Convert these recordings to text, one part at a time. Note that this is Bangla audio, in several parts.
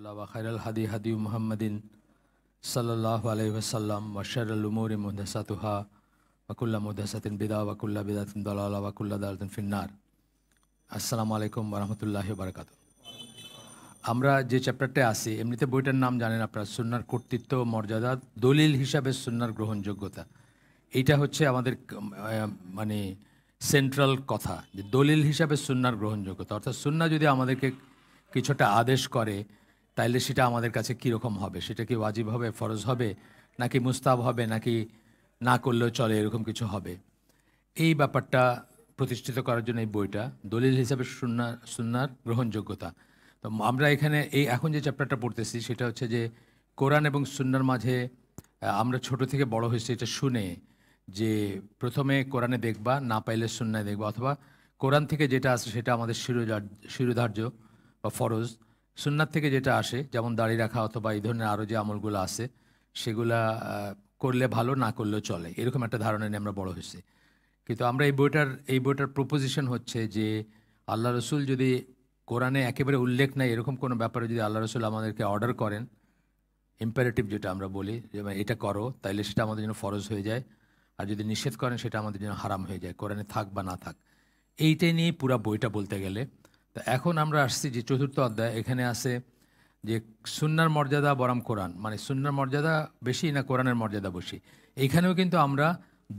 আলহামদুলিল্লাহ ওয়া খায়রুল হাদি হাদি মুহাম্মাদিন সাল্লাল্লাহু আলাইহি ওয়াসাল্লাম ওয়া শাররুল উমুরি মুহদাসাতুহা ওয়া কুল্লু মুহদাসাতিন বিদআহ ওয়া কুল্লু বিদআতিন দালালাহ ওয়া কুল্লু দালালাতিন ফিন্নার। আসসালামু আলাইকুম ওয়া রাহমাতুল্লাহি ওয়া বারাকাতুহু। আমরা যে চ্যাপ্টারটা আছি, এমনিতে বইটার নাম জানেন আপনারা, সুন্নাহর কর্তৃত্ব ও মর্যাদা, দলিল হিসাবে সুন্নাহর গ্রহণযোগ্যতা। এইটা হচ্ছে আমাদের মানে সেন্ট্রাল কথা, যে দলিল হিসাবে সুন্নাহর গ্রহণযোগ্যতা। অর্থাৎ সুন্নাহ যদি আমাদেরকে কিছুটা আদেশ করে, তাইলে সেটা আমাদের কাছে কীরকম হবে, সেটা কি ওয়াজিব হবে, ফরজ হবে, নাকি মুস্তাহাব হবে, নাকি না করলেও চলে, এরকম কিছু হবে। এই ব্যাপারটা প্রতিষ্ঠিত করার জন্য এই বইটা, দলিল হিসাবে সুন্নাহর গ্রহণযোগ্যতা। তো আমরা এখানে এখন যে চ্যাপ্টারটা পড়তেছি সেটা হচ্ছে যে কোরআন এবং সুন্নাহর মাঝে, আমরা ছোট থেকে বড় হয়েছি এটা শুনে যে প্রথমে কোরআনে দেখবা, না পাইলে সুন্নায় দেখবা, অথবা কোরআন থেকে যেটা আসে সেটা আমাদের শিরোধার্য বা ফরজ, সুন্নাত থেকে যেটা আসে যেমন দাড়ি রাখা অথবা এই ধরনের আরও যে আমলগুলো আছে সেগুলা করলে ভালো, না করলেও চলে, এরকম একটা ধারণা নিয়ে আমরা বড় হয়েছি। কিন্তু আমরা এই বইটার প্রপোজিশন হচ্ছে যে আল্লাহ রসুল যদি কোরআনে একেবারে উল্লেখ নাই এরকম কোনো ব্যাপারে যদি আল্লাহ রসুল আমাদেরকে অর্ডার করেন, ইম্পারেটিভ যেটা আমরা বলি যে এটা করো, তাইলে সেটা আমাদের জন্য ফরজ হয়ে যায়। আর যদি নিষেধ করেন সেটা আমাদের জন্য হারাম হয়ে যায়, কোরআনে থাক বা না থাক। এইটাই নিয়ে পুরা বইটা বলতে গেলে। তো এখন আমরা আসছি যে চতুর্থ অধ্যায়, এখানে আছে যে সুন্নাহর মর্যাদা বনাম কোরআন, মানে সুন্নাহর মর্যাদা বেশি না কোরআনের মর্যাদা বেশি। এইখানেও কিন্তু আমরা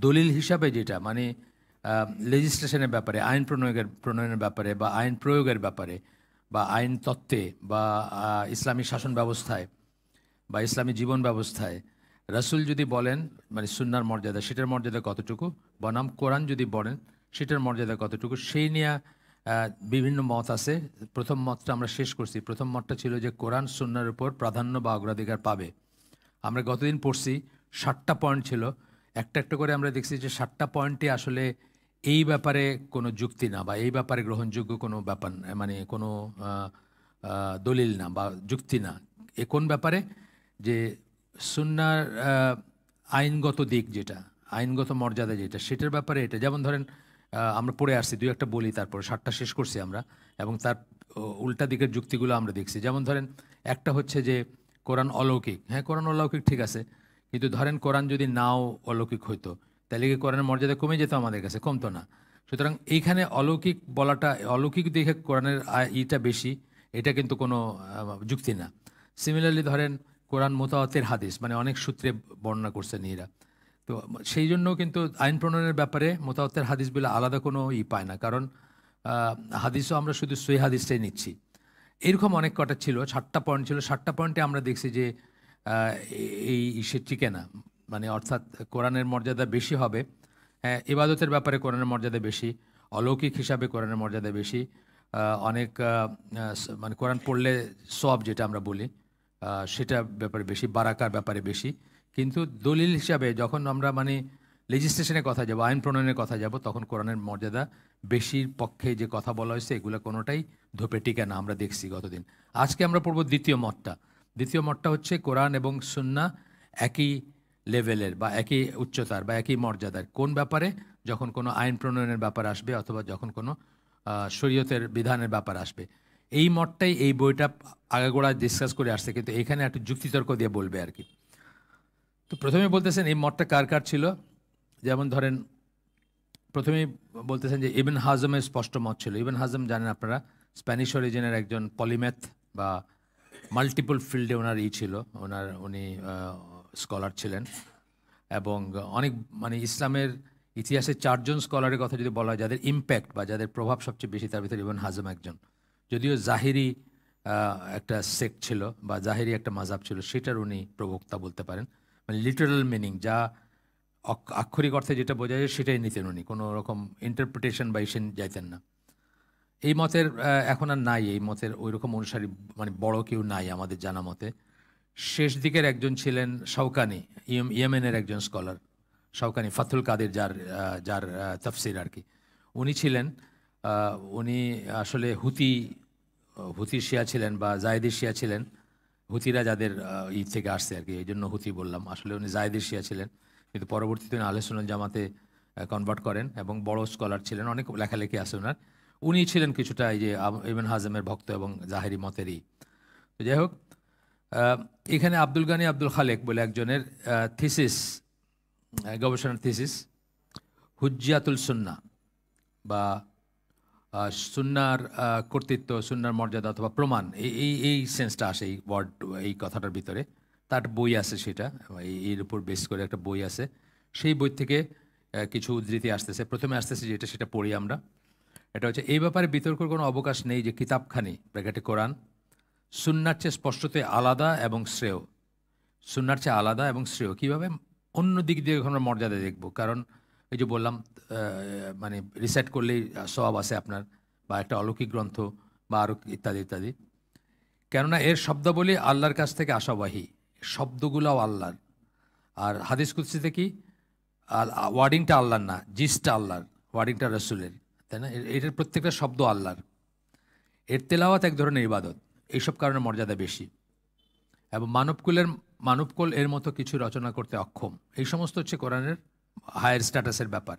দলিল হিসাবে যেটা, মানে লেজিসলেশনের ব্যাপারে, আইন প্রণয়নের ব্যাপারে, বা আইন প্রয়োগের ব্যাপারে, বা আইন তত্ত্বে, বা ইসলামী শাসন ব্যবস্থায়, বা ইসলামী জীবন ব্যবস্থায় রাসূল যদি বলেন মানে সুন্নাহর মর্যাদা, সেটার মর্যাদা কতটুকু, বনাম কোরআন যদি বলেন সেটার মর্যাদা কতটুকু, সেই নিয়ে বিভিন্ন মত আছে। প্রথম মতটা আমরা শেষ করছি। প্রথম মতটা ছিল যে কোরআন সুন্নাহর উপর প্রাধান্য বা অগ্রাধিকার পাবে। আমরা গতদিন পড়ছি 7টা পয়েন্ট ছিল, একটা একটা করে আমরা দেখছি যে 7টা পয়েন্টে আসলে এই ব্যাপারে কোনো যুক্তি না, বা এই ব্যাপারে গ্রহণযোগ্য কোনো ব্যাপার, মানে কোনো দলিল না বা যুক্তি না। এ কোন ব্যাপারে? যে সুন্নাহর আইনগত দিক যেটা, আইনগত মর্যাদা যেটা, সেটার ব্যাপারে এটা। যেমন ধরেন আমরা পড়ে আসছি, দুই একটা বলি, তারপর 7টা শেষ করছি আমরা, এবং তার উল্টা দিকের যুক্তিগুলো আমরা দেখছি। যেমন ধরেন একটা হচ্ছে যে কোরআন অলৌকিক। হ্যাঁ, কোরআন অলৌকিক ঠিক আছে, কিন্তু ধরেন কোরআন যদি নাও অলৌকিক হইতো, তাহলে কি কোরআনের মর্যাদা কমে যেত? আমাদের কাছে কমতো না। সুতরাং এইখানে অলৌকিক বলাটা, অলৌকিক দেখে কোরআনের ইটা বেশি, এটা কিন্তু কোনো যুক্তি না। সিমিলারলি ধরেন কোরআন মুতাওয়াতির হাদিস, মানে অনেক সূত্রে বর্ণনা করছেন এরা, তো সেই জন্য কিন্তু আইন প্রণয়নের ব্যাপারে মুতাওয়াতির হাদিসগুলো আলাদা কোনো পায় না, কারণ হাদিসও আমরা শুধু সহিহ হাদিসটাই নিচ্ছি। এরকম অনেক কটা ছিল, 7টা পয়েন্ট ছিল। 7টা পয়েন্টে আমরা দেখছি যে সে টিকে না, মানে অর্থাৎ কোরআনের মর্যাদা বেশি হবে। হ্যাঁ, ইবাদতের ব্যাপারে কোরআনের মর্যাদা বেশি, অলৌকিক হিসাবে কোরআনের মর্যাদা বেশি, অনেক মানে কোরআন পড়লে সওয়াব যেটা আমরা বলি সেটা ব্যাপারে বেশি, বারাকার ব্যাপারে বেশি। কিন্তু দলিল হিসাবে যখন আমরা মানে লেজিসলেশনের কথা যাব, আইন প্রণয়নের কথা যাব, তখন কোরআনের মর্যাদা বেশির পক্ষে যে কথা বলা হয়েছে এগুলো কোনোটাই ধোপে টিকে না, আমরা দেখছি গতদিন। আজকে আমরা পড়ব দ্বিতীয় মতটা। দ্বিতীয় মতটা হচ্ছে কোরআন এবং সুন্নাহ একই লেভেলের, বা একই উচ্চতার, বা একই মর্যাদার। কোন ব্যাপারে? যখন কোনো আইন প্রণয়নের ব্যাপার আসবে, অথবা যখন কোনো শরীয়তের বিধানের ব্যাপার আসবে। এই মতটাই এই বইটা আগাগোড়া ডিসকাস করে আসছে, কিন্তু এখানে একটু যুক্তিতর্ক দিয়ে বলবে আর কি। তো প্রথমে বলতেছেন এই মতটা কার কার ছিল। যেমন ধরেন প্রথমেই বলতেছেন যে ইবন হাজমের স্পষ্ট মত ছিল। ইবন হাজম জানেন আপনারা, স্প্যানিশ অরিজিনের একজন পলিম্যাথ, বা মাল্টিপল ফিল্ডে ওনার ছিল, উনি স্কলার ছিলেন। এবং অনেক মানে ইসলামের ইতিহাসে 4জন স্কলারের কথা যদি বলা হয় যাদের ইম্প্যাক্ট বা যাদের প্রভাব সবচেয়ে বেশি, তার ভিতরে ইবন হাজম একজন। যদিও জাহিরি একটা সেক্ট ছিল, বা জাহিরি একটা মাযহাব ছিল, সেটার উনি প্রবক্তা বলতে পারেন। মানে লিটারাল মিনিং, যা আক্ষরিক অর্থে যেটা বোঝা যায় সেটাই নিতেন উনি, কোনো রকম ইন্টারপ্রিটেশন বা ইসেন যাইতেন না। এই মতের এখন আর নাই, এই মতের ওই রকম অনুসারী মানে বড় কেউ নাই আমাদের জানা মতে। শেষ দিকের একজন ছিলেন শাওকানি, ইয়েমেনের একজন স্কলার, শাওকানি, ফাথুল কাদের, যার তাফসির আর কি। উনি ছিলেন, উনি আসলে হুতি শিয়া ছিলেন, বা জায়েদি শিয়া ছিলেন। হুতিরা যাদের থেকে আসছে আর কি, এই জন্য হুতি বললাম। আসলে উনি জায়েদি শিয়া ছিলেন, কিন্তু পরবর্তীতে উনি আহলে সুন্নাত জামাতে কনভার্ট করেন, এবং বড় স্কলার ছিলেন, অনেক লেখালেখি আছে ওনার। উনি ছিলেন কিছুটা এই যে ইবন হাজমের ভক্ত এবং জাহেরি মতেরই। তো যাই হোক, এখানে আব্দুল গানি আব্দুল খালেক বলে একজনের থিসিস, গবেষণার থিসিস, হুজ্জিয়াতুল সুন্নাহ বা সুন্নার কর্তৃত্ব, সুন্নার মর্যাদা অথবা প্রমাণ, এই সেন্সটা আসে এই ওয়ার্ড, এই কথাটার ভিতরে। তার বই আছে, সেটা এর উপর বেস করে একটা বই আছে। সেই বই থেকে কিছু উদ্ধৃতি আসতেছে। প্রথমে আসতেছে যেটা, সেটা পড়ি আমরা। এটা হচ্ছে, এই ব্যাপারে বিতর্কের কোনো অবকাশ নেই যে কিতাবখানি ব্র্যাকেটে কোরআন সুন্নার চেয়ে স্পষ্টতই আলাদা এবং শ্রেয়। সুন্নার চেয়ে আলাদা এবং শ্রেয় কীভাবে? অন্য দিক দিয়ে আমরা মর্যাদা দেখব। কারণ এই যে বললাম, মানে রিসাইট করলেই সওয়াব আছে আপনার, বা একটা অলৌকিক গ্রন্থ বা আরও ইত্যাদি ইত্যাদি। কেননা এর শব্দাবলী আল্লাহর কাছ থেকে আশাবাহী, শব্দগুলোও আল্লাহর। আর হাদিস কুদসিতে কি, ওয়ার্ডিংটা আল্লাহর না, জিসটা আল্লাহর, ওয়ার্ডিংটা রসুলের, তাই না? এটার প্রত্যেকটা শব্দ আল্লাহর। এর তেলাওয়াত এক ধরনের ইবাদত, এইসব কারণে মর্যাদা বেশি। এবং মানবকুল এর মতো কিছু রচনা করতে অক্ষম। এই সমস্ত হচ্ছে কোরআনের হায়ার স্ট্যাটাসের ব্যাপার।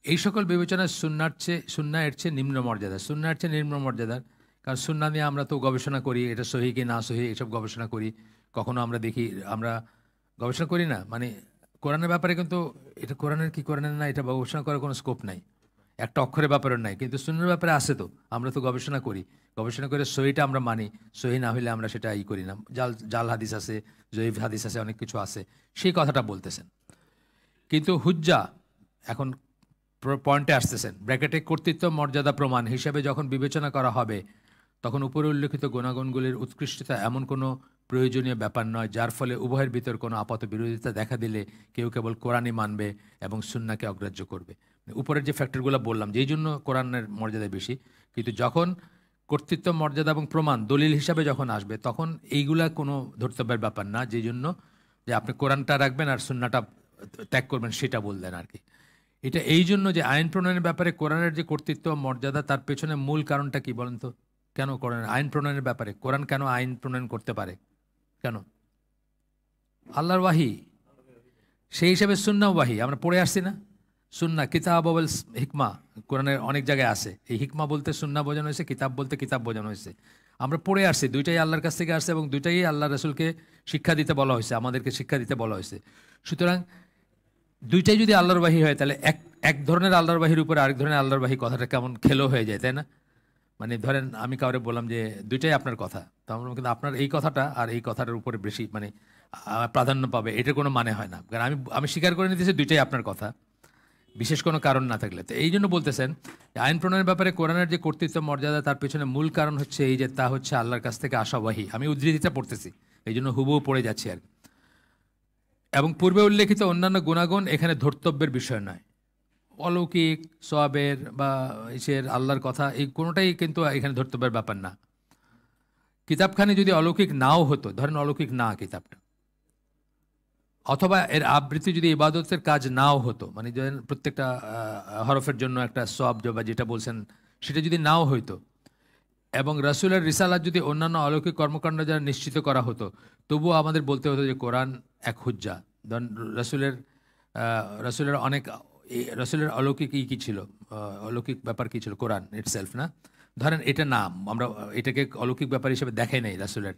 এই সকল বিবেচনায় সুন্না এর চেয়ে নিম্ন মর্যাদা। সুন্না এর চেয়ে নিম্ন মর্যাদার, কারণ সুন্না নিয়ে আমরা তো গবেষণা করি, এটা সহি কি না সহি এসব গবেষণা করি। কখনো আমরা দেখি, আমরা গবেষণা করি না, মানে কোরআনের ব্যাপারে কিন্তু এটা কোরআনের কি কোরআনের না, এটা গবেষণা করার কোনো স্কোপ নাই, একটা অক্ষরের ব্যাপারে নাই। কিন্তু সুন্নার ব্যাপারে আছে, তো আমরা তো গবেষণা করি, গবেষণা করে সহিটা আমরা মানি, সহি না হইলে আমরা সেটা করি না। জাল হাদিস আছে, জয়ীফ হাদিস আছে, অনেক কিছু আছে, সেই কথাটা বলতেছেন। কিন্তু হুজ্জা, এখন পয়েন্টে আসতেছেন, ব্র্যাকেটে কর্তৃত্ব মর্যাদা প্রমাণ হিসেবে যখন বিবেচনা করা হবে, তখন উপরে উল্লেখিত গুণাগুণগুলির উৎকৃষ্টতা এমন কোনো প্রয়োজনীয় ব্যাপার নয় যার ফলে উভয়ের ভিতর কোনো আপাত বিরোধিতা দেখা দিলে কেউ কেবল কোরআনই মানবে এবং সুন্নাহকে অগ্রাহ্য করবে। উপরের যে ফ্যাক্টরগুলো বললাম, যেই জন্য কোরআনের মর্যাদা বেশি, কিন্তু যখন কর্তৃত্ব মর্যাদা এবং প্রমাণ দলিল হিসাবে যখন আসবে, তখন এইগুলা কোনো ধর্তব্যের ব্যাপার না, যেই জন্য যে আপনি কোরআনটা রাখবেন আর সুন্নাহটা ত্যাগ করবেন, সেটা বললেন আর কি। এটা এই জন্য যে আইন প্রণয়নের ব্যাপারে কোরআনের যে কর্তৃত্ব মর্যাদা, তার পেছনে মূল কারণটা কি বলেন তো? কেন কোরআন আইন প্রণয়নের ব্যাপারে, কোরআন কেন আইন প্রণয়ন করতে পারে? কেন? আল্লাহর ওয়াহি, সেই হিসাবে সুন্নাহ ওয়াহি। আমরা পড়ে আসছি না, সুন্নাহ কিতাব ওয়াল হিকমা, কোরআনের অনেক জায়গায় আছে। এই হিকমা বলতে সুন্নাহ বোঝানো হয়েছে, কিতাব বলতে কিতাব বোঝানো হয়েছে। আমরা পড়ে আসছি, দুইটাই আল্লাহর কাছ থেকে আসছে এবং দুইটাই আল্লাহ রসুলকে শিক্ষা দিতে বলা হয়েছে, আমাদেরকে শিক্ষা দিতে বলা হয়েছে। সুতরাং দুইটাই যদি আল্লাহর ওয়াহি হয়, তাহলে এক ধরনের আল্লাহর ওয়াহির উপরে আরেক ধরনের আল্লাহর ওয়াহি, কথাটা কেমন খেলো হয়ে যায়, তাই না? মানে ধরেন আমি কাউরে বললাম যে দুইটাই আপনার কথা, তো আমরা কিন্তু আপনার এই কথাটা আর এই কথাটার উপরে বেশি মানে প্রাধান্য পাবে, এটার কোনো মানে হয় না। কারণ আমি স্বীকার করে নিতেছি দুইটাই আপনার কথা, বিশেষ কোনো কারণ না থাকলে। তো এই জন্য বলতেছেন আইন প্রণয়নের ব্যাপারে কোরআনের যে কর্তৃত্ব মর্যাদা, তার পেছনে মূল কারণ হচ্ছে এই যে তা হচ্ছে আল্লাহর কাছ থেকে আসা ওয়াহি। আমি উদ্ধৃতিটা পড়তেছি, এই জন্য হুবহু পড়ে যাচ্ছি আর। এবং পূর্বে উল্লেখিত অন্যান্য গুণাগুণ এখানে ধর্তব্যের বিষয় নয়। অলৌকিক, সওয়াবের বা ইসের আল্লাহর কথা, এই কোনোটাই কিন্তু এখানে ধর্তব্যের ব্যাপার না। কিতাবখানি যদি অলৌকিক নাও হতো, ধরেন অলৌকিক না কিতাবটা, অথবা এর আবৃত্তি যদি ইবাদতের কাজ নাও হতো, মানে ধরেন প্রত্যেকটা হরফের জন্য একটা সওয়াব বা যেটা বলছেন সেটা যদি নাও হইতো, এবং রাসূলের রিসালাত যদি অন্যান্য অলৌকিক কর্মকাণ্ড যারা নিশ্চিত করা হতো, তবুও আমাদের বলতে হতো যে কোরআন এক হুজ্জা। ধরেন রাসূলের অনেক, রাসূলের অলৌকিক কি ছিল, অলৌকিক ব্যাপার কি ছিল, কোরআন ইটসেলফ না? ধরেন এটা না, আমরা এটাকে অলৌকিক ব্যাপার হিসেবে দেখাই নাই রাসূলের,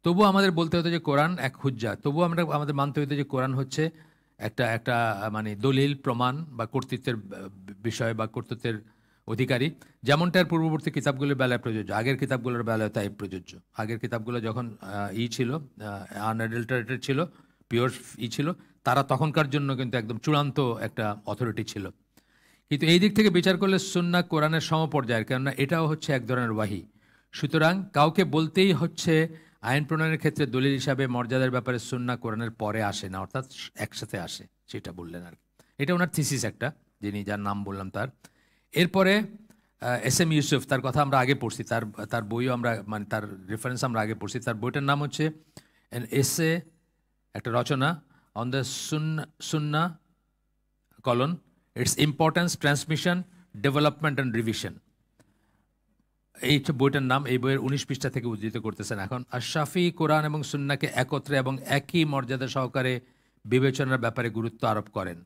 তবুও আমাদের বলতে হতো যে কোরআন এক হুজ্জা। তবুও আমাদের মানতে হতো যে কোরআন হচ্ছে একটা একটা মানে দলিল, প্রমাণ বা কর্তৃত্বের বিষয় বা কর্তৃত্বের অধিকারী, যেমনটার পূর্ববর্তী কিতাবগুলোর বেলায় প্রযোজ্য, আগের কিতাবগুলোর বেলায় তাই প্রযোজ্য। আগের কিতাবগুলো যখন ছিল, আনঅ্যাডাল্টারেটেড ছিল, পিওর ছিল, তারা তখনকার জন্য কিন্তু একদম চূড়ান্ত একটা অথরিটি ছিল। কিন্তু এই দিক থেকে বিচার করলে সুন্নাহ কোরআনের সমপর্যায়ের, কেননা এটাও হচ্ছে এক ধরনের ওয়াহি। সুতরাং কাউকে বলতেই হচ্ছে আইন প্রণয়নের ক্ষেত্রে দলিল হিসাবে মর্যাদার ব্যাপারে সুন্নাহ কোরআনের পরে আসে না, অর্থাৎ একসাথে আসে, সেটা বললেন আর কি। এটা ওনার থিসিস একটা, যিনি যার নাম বললাম তার। এরপরে এস এম ইউসুফ, তার কথা আমরা আগে পড়ছি, তার বইও আমরা মানে তার রেফারেন্স আমরা আগে পড়ছি। তার বইটার নাম হচ্ছে এন এসে, একটা রচনা, অন দ্য সুন্নাহ colon its importance, transmission, development and revision. এই বইটার নাম। এই বইয়ের 19 পৃষ্ঠা থেকে উদ্ধৃত করতেছেন এখন। আর শাফি কোরআন এবং সুন্নাহকে একত্রে এবং একই মর্যাদা সহকারে বিবেচনার ব্যাপারে গুরুত্ব আরোপ করেন,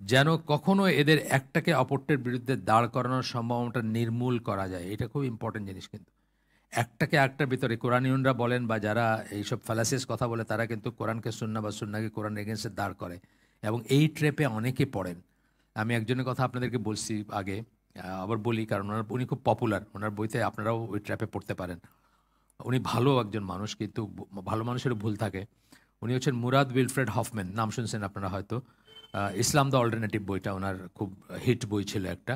যেন কখনো এদের একটাকে অপরটির বিরুদ্ধে দাঁড় করানোর সম্ভাবনাটা নির্মূল করা যায়। এটা খুব ইম্পর্টেন্ট জিনিস কিন্তু। একটাকে একটার ভিতরে কোরআনিয়নরা বলেন বা যারা এইসব ফ্যালাসিস কথা বলে তারা কিন্তু কোরআনকে সুন্নাহ বা সুন্নাহকে কোরআন এগেন্সে দাঁড় করে এবং এই ট্র্যাপে অনেকে পড়েন। আমি একজনের কথা আপনাদেরকে বলছি আগে, আবার বলি কারণ উনি খুব পপুলার, ওনার বইতে আপনারাও ওই ট্র্যাপে পড়তে পারেন। উনি ভালো একজন মানুষ, কিন্তু ভালো মানুষেরও ভুল থাকে। উনি হচ্ছেন মুরাদ উইলফ্রেড হফম্যান, নাম শুনছেন আপনারা হয়তো। ইসলাম দ্য অল্টারনেটিভ বইটা ওনার খুব হিট বই ছিল একটা।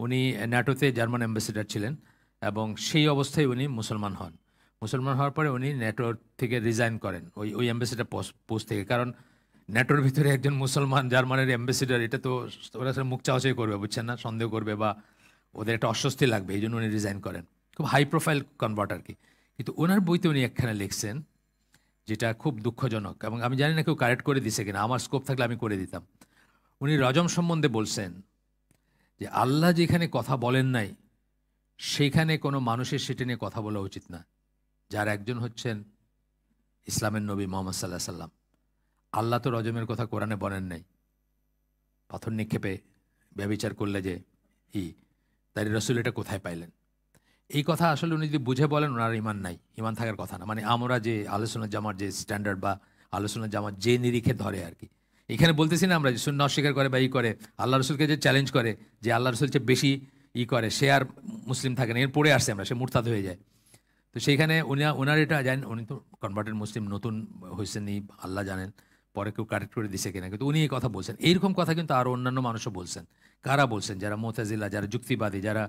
উনি ন্যাটোতে জার্মান অ্যাম্বাসেডার ছিলেন এবং সেই অবস্থায় উনি মুসলমান হন। মুসলমান হওয়ার পরে উনি ন্যাটোর থেকে রিজাইন করেন ওই অ্যাম্বাসেডার পোস্ট থেকে, কারণ ন্যাটোর ভিতরে একজন মুসলমান জার্মানের অ্যাম্বাসেডার, এটা তো ওরা আসলে মুখ চাওয়াচাই করবে, বুঝছেন না, সন্দেহ করবে বা ওদের একটা অস্বস্তি লাগবে, এই জন্য উনি রিজাইন করেন। খুব হাই প্রোফাইল কনভার্ট আর কি। কিন্তু ওনার বইতে উনি একখানে লিখছেন যেটা খুব দুঃখজনক, এবং আমি জানি না কেউ কারেক্ট করে দিছে কিনা, আমার স্কোপ থাকলে আমি করে দিতাম। উনি রজম সম্বন্ধে বলছেন যে আল্লাহ যেখানে কথা বলেন নাই সেইখানে কোনো মানুষের সেটা নিয়ে কথা বলা উচিত না, যার একজন হচ্ছেন ইসলামের নবী মোহাম্মদ সাল্লাহ সাল্লাম। আল্লাহ তো রজমের কথা কোরআনে বলেন নাই, পাথর নিক্ষেপে ব্যভিচার করলে যে তাই রসুল এটা কোথায় পাইলেন? এই কথা আসলে উনি যদি বুঝে বলেন ওনার ইমান নাই, ইমান থাকার কথা না। মানে আমরা যে আলোচনা জামার যে স্ট্যান্ডার্ড বা আলোচনা জামার যে নিরিখে ধরে আর কি, এখানে বলতেছি না আমরা যে শূন্য অস্বীকার করে বা করে আল্লাহ রসুলকে যে চ্যালেঞ্জ করে যে আল্লাহ রসুল চেয়ে বেশি করে, সে আর মুসলিম থাকে না, এর পড়ে আসছে আমরা, সে মুরতাদ হয়ে যায়। তো সেইখানে ওনার এটা জানেন, উনি তো কনভার্টেড মুসলিম, নতুন হয়েছেন, আল্লাহ জানেন পরে কেউ কারেক্ট করে দিছে কিনা, কিন্তু উনি এই কথা বলছেন। এইরকম কথা কিন্তু আরও অন্যান্য মানুষও বলছেন। কারা বলছেন? যারা মুতাজিলা, যারা যুক্তিবাদী, যারা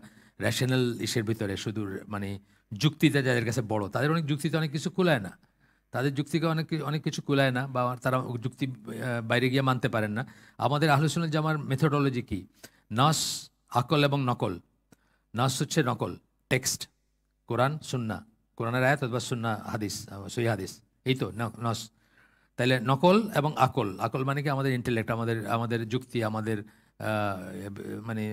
র্যাশনাল ইসের ভিতরে শুধু মানে যুক্তিতে যাদের কাছে বড়, তাদের অনেক যুক্তিতে অনেক কিছু কুলায় না, তাদের যুক্তিকে অনেক কিছু কুলায় না, বা তারা যুক্তি বাইরে গিয়ে মানতে পারেন না। আমাদের আহলে সুন্নাত জামার মেথোডোলজি কি? নাস, আকল এবং নকল। নাস হচ্ছে নকল, টেক্সট, কোরআন সুন্নাহ, কোরআনের আয়াত অথবা সুন্নাহ হাদিস, সহি হাদিস, এই তো নাস। তাইলে নকল এবং আকল, আকল মানে কি আমাদের ইন্টেলেক্ট, আমাদের যুক্তি, আমাদের মানে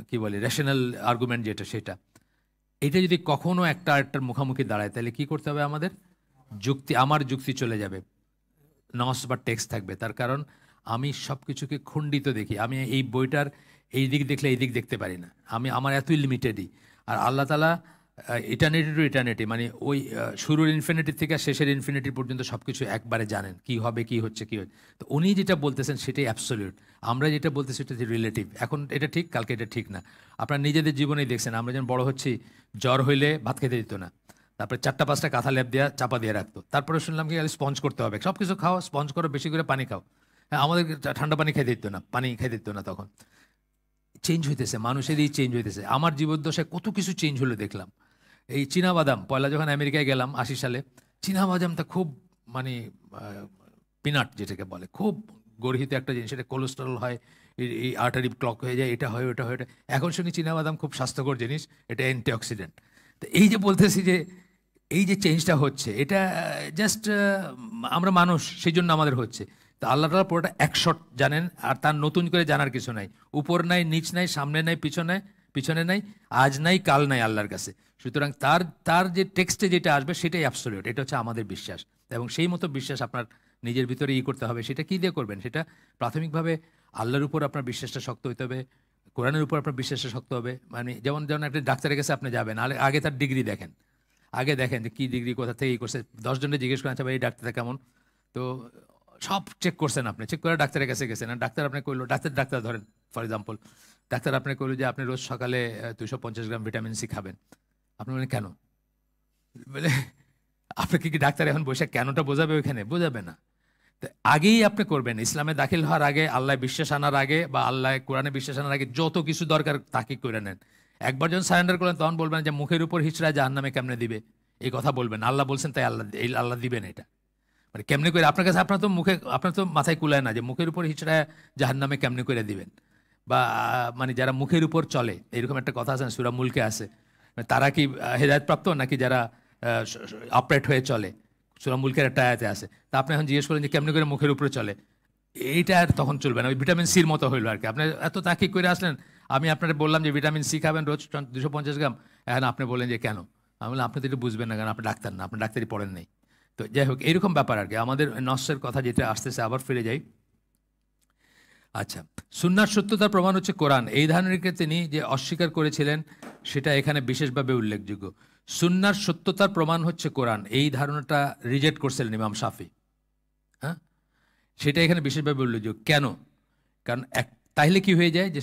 কি বলে রেশনাল আর্গুমেন্ট যেটা, সেটা এটা যদি কখনো একটার মুখোমুখি দাঁড়ায় তাহলে কি করতে হবে? আমাদের যুক্তি, আমার যুক্তি চলে যাবে, নস বা টেক্সট থাকবে। তার কারণ আমি সব কিছুকে খণ্ডিত দেখি, আমি এই বইটার এই দিক দেখলে এই দিক দেখতে পারি না, আমার এতই লিমিটেডই। আর আল্লাহ তাআলা ইটার্নিটি টু ইটার্নিটি, মানে ওই শুরুর ইনফিনিটি থেকে শেষের ইনফিনিটি পর্যন্ত সব কিছু একবারে জানেন, কি হবে, কি হচ্ছে, কি হচ্ছে। তো উনি যেটা বলতেছেন সেটাই অ্যাবসলিউট, আমরা যেটা বলতেছি সেটা রিলেটিভ। এখন এটা ঠিক, কালকে এটা ঠিক না। আপনার নিজেদের জীবনেই দেখছেন, আমরা যখন বড় হচ্ছি, জ্বর হইলে ভাত খেতে দিত না, তারপরে 4-5টা কাঁথা লেপ দেওয়া চাপা দিয়ে রাখতো, তারপরে শুনলাম কি স্পঞ্জ করতে হবে, সব কিছু খাও, স্পঞ্জ করো, বেশি করে পানি খাও। হ্যাঁ, আমাদের ঠান্ডা পানি খাই দিত না, পানি খাই দিত না। তখন চেঞ্জ হইতেছে, মানুষেরই চেঞ্জ হইতেছে। আমার জীবদ্দশায় কত কিছু চেঞ্জ হলো দেখলাম। এই চীনাবাদাম, পয়লা যখন আমেরিকায় গেলাম 80 সালে, চীনাবাদামটা খুব মানে পিনাট যেটাকে বলে, খুব গর্হিত একটা জিনিস, এটা কোলেস্টেরল হয়, এই আর্টারি ক্লক হয়ে যায়, এটা হয়, ওটা হয়, এটা। এখন শুনি চীনাবাদাম খুব স্বাস্থ্যকর জিনিস, এটা অ্যান্টিঅক্সিডেন্ট। তো এই যে বলতেছি যে এই যে চেঞ্জটা হচ্ছে, এটা জাস্ট আমরা মানুষ, সেই জন্য আমাদের হচ্ছে। তো আল্লাহ তাআলা পুরোটা একশট জানেন, আর তার নতুন করে জানার কিছু নাই। উপর নাই, নিচ নাই, সামনে নাই, পিছনে নাই, আজ নাই, কাল নাই আল্লাহর কাছে। সুতরাং তার যে টেক্সটে যেটা আসবে সেটাই অ্যাবসলিউট, এটা হচ্ছে আমাদের বিশ্বাস। এবং সেই মতো বিশ্বাস আপনার নিজের ভিতরে করতে হবে। সেটা কী দিয়ে করবেন? সেটা প্রাথমিকভাবে আল্লাহর উপর আপনার বিশ্বাসটা শক্ত হতে হবে, কোরআনের উপর আপনার বিশ্বাসটা শক্ত হবে। মানে যেমন একটা ডাক্তারের কাছে আপনি যাবেন, আগে তার ডিগ্রি দেখেন, আগে দেখেন যে কী ডিগ্রি, কোথা থেকে করছে, 10 জনে জিজ্ঞেস করেন, আচ্ছা ভাই এই ডাক্তারটা কেমন, তো সব চেক করছেন, আপনি চেক করে ডাক্তারের কাছে গেছেন, আর ডাক্তার আপনি কইলো, ডাক্তার ধরেন ফর এক্সাম্পল, ডাক্তার আপনি কইলো যে আপনি রোজ সকালে 250 গ্রাম ভিটামিন সি খাবেন। আপনি বলেন কেন? বলে আপনাকে কি ডাক্তার এখন বসে কেনটা বোঝাবে? ওইখানে বোঝাবে না। তো আগেই আপনি করবেন, ইসলামে দাখিল হওয়ার আগে, আল্লাহ বিশ্বাস আনার আগে, বা আল্লাহ কোরআনে বিশ্বাস আনার আগে যত কিছু দরকার তাকে করে নেন। একবার যখন সারেন্ডার করলেন তখন বলবেন যে মুখের উপর হিচড়া জাহান্নামে কেমনে দিবে, এই কথা বলবেন। আল্লাহ বলছেন তাই আল্লাহ দিবেন। এটা মানে কেমনে করে আপনার কাছে, আপনার তো মাথায় কুলায় না যে মুখের উপর হিচড়া জাহান্নামে কেমনে করে দিবেন। বা মানে যারা মুখের উপর চলে, এরকম একটা কথা আছে না, সূরা মুলকে আছে, তারা কি হেদায়েতপ্রাপ্ত নাকি যারা আপরেট হয়ে চলে? সূরা মুলকের একটা আয়াতে আছে। তা আপনি এখন জিজ্ঞেস করেন যে কেমনে করে মুখের উপরে চলে, এইটা আর তখন চলবে না, ওই ভিটামিন সির মতো হইলো আর কি। আপনি এত তাকিক করে আসলেন, আমি আপনাকে বললাম যে ভিটামিন সি খাবেন রোজ 250 গ্রাম, এখন আপনি বলেন যে কেন? আমি বললাম আপনি তো এটা বুঝবেন না, কারণ আপনি ডাক্তার না, আপনি ডাক্তারি পড়েন নাই। তো যাই হোক, এইরকম ব্যাপার আর কি। আমাদের নসের কথা যেটা আসতেছে, আবার ফিরে যাই। আচ্ছা, সুন্নাহর সত্যতার প্রমাণ হচ্ছে কোরআন, এই ধারণাকে তিনি যে অস্বীকার করেছিলেন সেটা এখানে বিশেষভাবে উল্লেখযোগ্য। সুন্নার সত্যতার প্রমাণ হচ্ছে কোরআন, এই ধারণাটা রিজেক্ট করছিলেন ইমাম শাফি। হ্যাঁ, সেটা এখানে বিশেষভাবে উল্লেখযোগ্য। কেন? কারণ তাইলে কি হয়ে যায় যে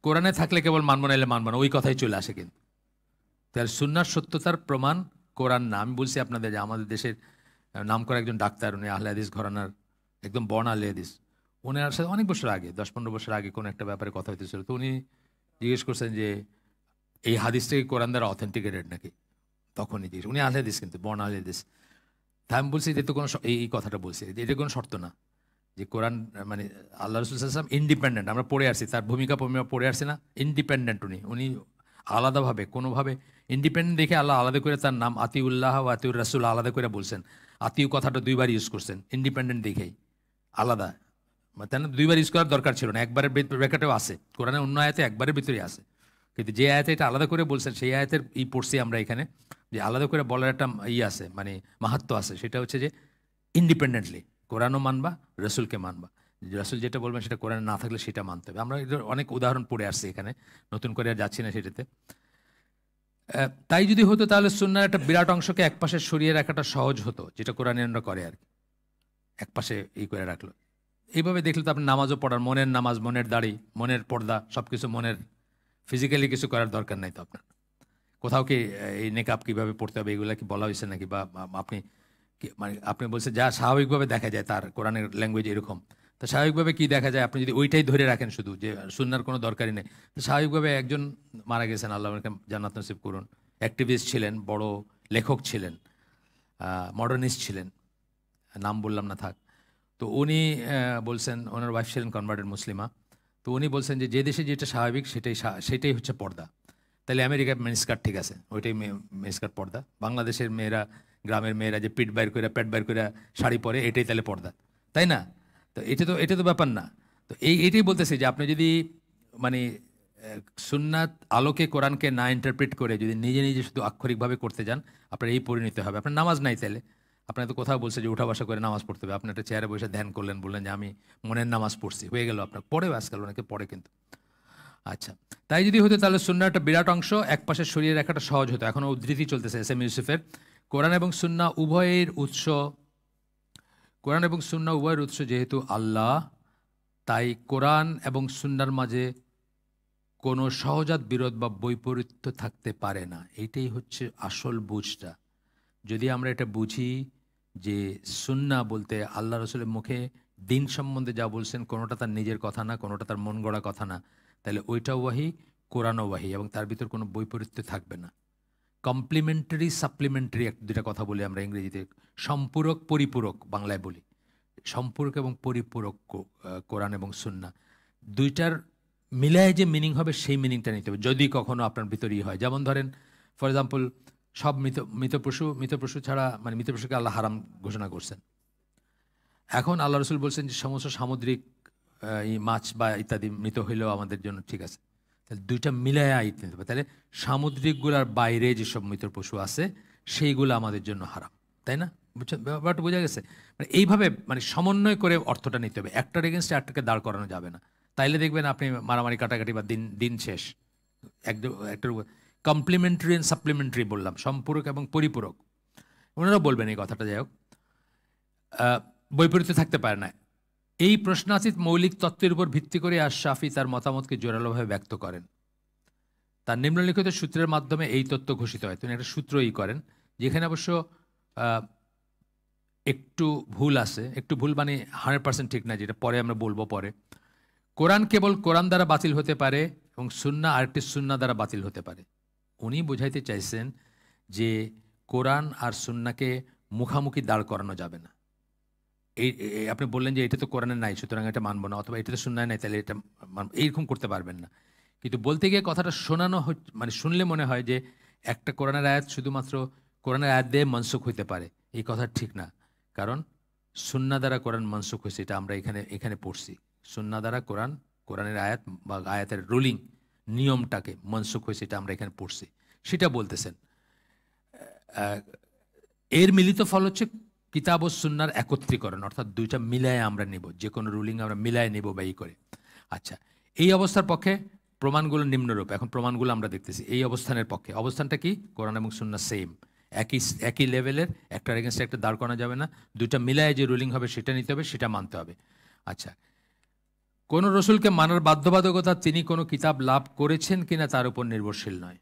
কোরআনে থাকলে কেবল মানব না, এলে মানব না, ওই কথাই চলে আসে। কিন্তু তাহলে সুন্নার সত্যতার প্রমাণ কোরআন না। আমি বলছি আপনাদের যে আমাদের দেশের নাম করা একজন ডাক্তার, উনি আহলে হাদিস ঘরানার একদম বর্ণ আহলে হাদিস, ওনার সাথে অনেক বছর আগে 10-15 বছর আগে কোনো একটা ব্যাপারে কথা হইতেছিল। তো উনি জিজ্ঞেস করছেন যে এই হাদিসটা কি কোরআন দ্বারা অথেন্টিকেটেড নাকি? তখনই জিজ্ঞেস, উনি আহলে হাদিস কিন্তু বর্ণ আহলে হাদিস। তাই আমি বলছি যে তো কোনো এই কথাটা বলছি যে এটা কোনো শর্ত না যে কোরআন মানে আল্লাহ রসুল সাল্লাল্লাহু আলাইহি ওয়াসাল্লাম ইন্ডিপেন্ডেন্ট। আমরা পড়ে আসছি তার ভূমিকা পড়ে আসছি না, ইন্ডিপেন্ডেন্ট। উনি আলাদাভাবে কোনোভাবে ইন্ডিপেন্ডেন্ট দেখে আল্লাহ আলাদা করে তার নাম আতিউল্লাহ ও আতিউর রাসূল আলাদা করে বলছেন। আতিউ কথাটা 2বার ইউজ করছেন, ইন্ডিপেন্ডেন্ট দেখেই আলাদা। তাই না, 2বার ইউজ করার দরকার ছিল না, একবারের ব্র্যাকেটেও আছে কোরআনের অন্য আয়াতে একবারের ভিতরেই আছে। কিন্তু যে আয়াতে এটা আলাদা করে বলছেন সেই আয়াতের পড়ছি আমরা এখানে, যে আলাদা করে বলার একটা আছে, মানে মাহাত্ম্য আছে। সেটা হচ্ছে যে ইন্ডিপেন্ডেন্টলি কোরআনও মানবা, রসুলকে মানবা। রসুল যেটা বলবেন সেটা কোরআনে না থাকলে সেটা মানতে হবে। আমরা এটার অনেক উদাহরণ পড়ে আসছি এখানে, নতুন করে আর যাচ্ছি না সেটাতে। তাই যদি হতো তাহলে সুন্নাহর একটা বিরাট অংশকে একপাশে সরিয়ে রাখাটা সহজ হতো, যেটা কোরআনিয়ানরা করে আর কি, একপাশে করে রাখলো। এইভাবে দেখলে তো আপনি নামাজও পড়ার, মনের নামাজ, মনের দাড়ি, মনের পর্দা, সব কিছু মনের, ফিজিক্যালি কিছু করার দরকার নাই তো আপনার। কোথাও কি এই নেকাব কীভাবে পড়তে হবে এগুলো কি বলা হয়েছে নাকি? বা আপনি মানে আপনি বলছেন যা স্বাভাবিকভাবে দেখা যায়, তার কোরআনের ল্যাঙ্গুয়েজ এরকম, তো স্বাভাবিকভাবে কি দেখা যায়? আপনি যদি ওইটাই ধরে রাখেন শুধু, যে সুন্নার কোনো দরকারই নেই, তো স্বাভাবিকভাবে একজন মারা গেছেন, আল্লাহ জান্নাত নসিব করুন, অ্যাক্টিভিস্ট ছিলেন, বড় লেখক ছিলেন, মডার্নিস্ট ছিলেন, নাম বললাম না থাক। তো উনি বলছেন, ওনার ওয়াইফ ছিলেন কনভার্টেড মুসলিমা। তো উনি বলছেন যে যে দেশে যেটা স্বাভাবিক সেটাই হচ্ছে পর্দা। তাহলে আমেরিকার মিনিস্কার্ট ঠিক আছে, ওইটাই মিনিস্কার্ট পর্দা। বাংলাদেশের মেয়েরা, গ্রামের মেয়েরা যে পেট বাইর করে শাড়ি পরে, এটাই তাহলে পর্দা, তাই না? তো এটা তো ব্যাপার না। তো এটাই বলতেছি যে আপনি যদি মানে সুন্নাত আলোকে কোরআনকে না ইন্টারপ্রেট করে যদি নিজে নিজে শুধু আক্ষরিকভাবে করতে যান, আপনার এই পরিণতি হবে। আপনার নামাজ নাই তাহলে, আপনার তো কোথাও বলছে যে উঠা বসা করে নামাজ পড়তে হবে, আপনি একটা চেয়ারে বসে ধ্যান করলেন, বললেন যে আমি মনের নামাজ পড়ছি, হয়ে গেল আপনার। পড়েও আজকাল অনেকে পড়ে কিন্তু। আচ্ছা, তাই যদি হতো তাহলে সুন্নাহর একটা বিরাট অংশ একপাশে সরিয়ে রাখাটা সহজ হতো। এখনও উদ্ধৃতি চলতেছে এস.এম. ইউসুফের। কোরআন এবং সুন্নাহ উভয়ের উৎস যেহেতু আল্লাহ, তাই কোরআন এবং সুন্নাহর মাঝে কোনো সহজাত বিরোধ বা বৈপরীত্য থাকতে পারে না। এইটাই হচ্ছে আসল বুঝটা। যদি আমরা এটা বুঝি যে সুন্নাহ বলতে আল্লাহ রসুলের মুখে দিন সম্বন্ধে যা বলছেন কোনোটা তার নিজের কথা না, কোনোটা তার মন গড়া কথা না, তাহলে ওইটাও ওয়াহি, কোরআনও ওয়াহি, এবং তার ভিতর কোনো বৈপরীত্য থাকবে না। কমপ্লিমেন্টারি সাপ্লিমেন্টারি দুটা কথা বলি আমরা ইংরেজিতে, সম্পূরক পরিপূরক বাংলায় বলি। সম্পূরক এবং পরিপূরক কোরআন এবং সুন্নাহ দুইটার মিলায় যে মিনিং হবে সেই মিনিংটা নিতে হবে, যদি কখনো আপনার ভিতরেই হয়। যেমন ধরেন ফর এক্সাম্পল, সব মৃত পশু ছাড়া, মানে মৃত পশুকে আল্লাহ হারাম ঘোষণা করছেন। এখন আল্লাহ রসুল বলছেন যে সমস্ত সামুদ্রিক এই মাছ বা ইত্যাদি মৃত হইলেও আমাদের জন্য ঠিক আছে। তাহলে দুইটা মিলায় আইট নিতে হবে। তাহলে সামুদ্রিকগুলার বাইরে যেসব মৃত পশু আছে সেইগুলো আমাদের জন্য হারাম, তাই না? বুঝছেন ব্যাপারটা? বোঝা গেছে? মানে এইভাবে মানে সমন্বয় করে অর্থটা নিতে হবে, একটার এগেনস্টে একটাকে দাঁড় করানো যাবে না। তাইলে দেখবেন আপনি মারামারি কাটাকাটি বা দিন শেষ। একটার কমপ্লিমেন্টারি অ্যান্ড সাপ্লিমেন্টারি বললাম, সম্পূরক এবং পরিপূরক। ওনারা বলবেন এই কথাটা, যাই হোক, বৈপরীত্য থাকতে পারে না। এই প্রশ্নাতীত মৌলিক তত্ত্বের উপর ভিত্তি করে আশ-শাফি তার মতামতকে জোরালোভাবে ব্যক্ত করেন। তার নিম্নলিখিত সূত্রের মাধ্যমে এই তত্ত্ব ঘোষিত হয়। তিনি একটা সূত্রই করেন, যেখানে অবশ্য একটু ভুল আছে, একটু ভুল মানে 100% ঠিক না, যেটা পরে আমরা বলবো পরে। কোরআন কেবল কোরআন দ্বারা বাতিল হতে পারে এবং সুন্নাহ আরেকটি সুন্নাহ দ্বারা বাতিল হতে পারে। উনি বোঝাইতে চাইছেন যে কোরআন আর সুন্নাহকে মুখামুখি দাঁড় করানো যাবে না। আপনি বললেন যে এটা তো কোরআনে নাই, সুতরাং এটা মানবো না, অথবা এটা তো সুন্নায় নাই, তাহলে এটা এইরকম করতে পারবেন না। কিন্তু বলতে গিয়ে কথাটা শোনানো মানে শুনলে মনে হয় যে একটা কোরআনের আয়াত শুধুমাত্র কোরআনের আয়াত দিয়ে মনসুখ হইতে পারে। এই কথা ঠিক না, কারণ সুন্নাহ দ্বারা কোরআন মনসুখ হয়েছে, এটা আমরা এখানে পড়ছি। সুন্নাহ দ্বারা কোরআনের আয়াত বা আয়াতের রুলিং নিয়মটাকে মনসুখ হয়েছে, এটা আমরা এখানে পড়ছি, সেটা বলতেছেন। এর মিলিত ফল হচ্ছে কিতাব ও সুন্নাহর একত্রীকরণ, অর্থাৎ দুইটা মিলায় আমরা নেব, যে কোনো রুলিং আমরা মিলায় নেব বা করে। আচ্ছা, এই অবস্থার পক্ষে প্রমাণগুলো নিম্নরূপ। এখন প্রমাণগুলো আমরা দেখতেছি এই অবস্থানের পক্ষে। অবস্থানটা কি? কোরআন এবং সুন্নাহ সেম, একই লেভেলের, একটার এগেনস্টে একটা দাঁড় করানো যাবে না, দুইটা মিলায় যে রুলিং হবে সেটা নিতে হবে, সেটা মানতে হবে। আচ্ছা, কোন রসুলকে মানার বাধ্যবাধকতা তিনি কোনো কিতাব লাভ করেছেন কিনা তার উপর নির্ভরশীল নয়।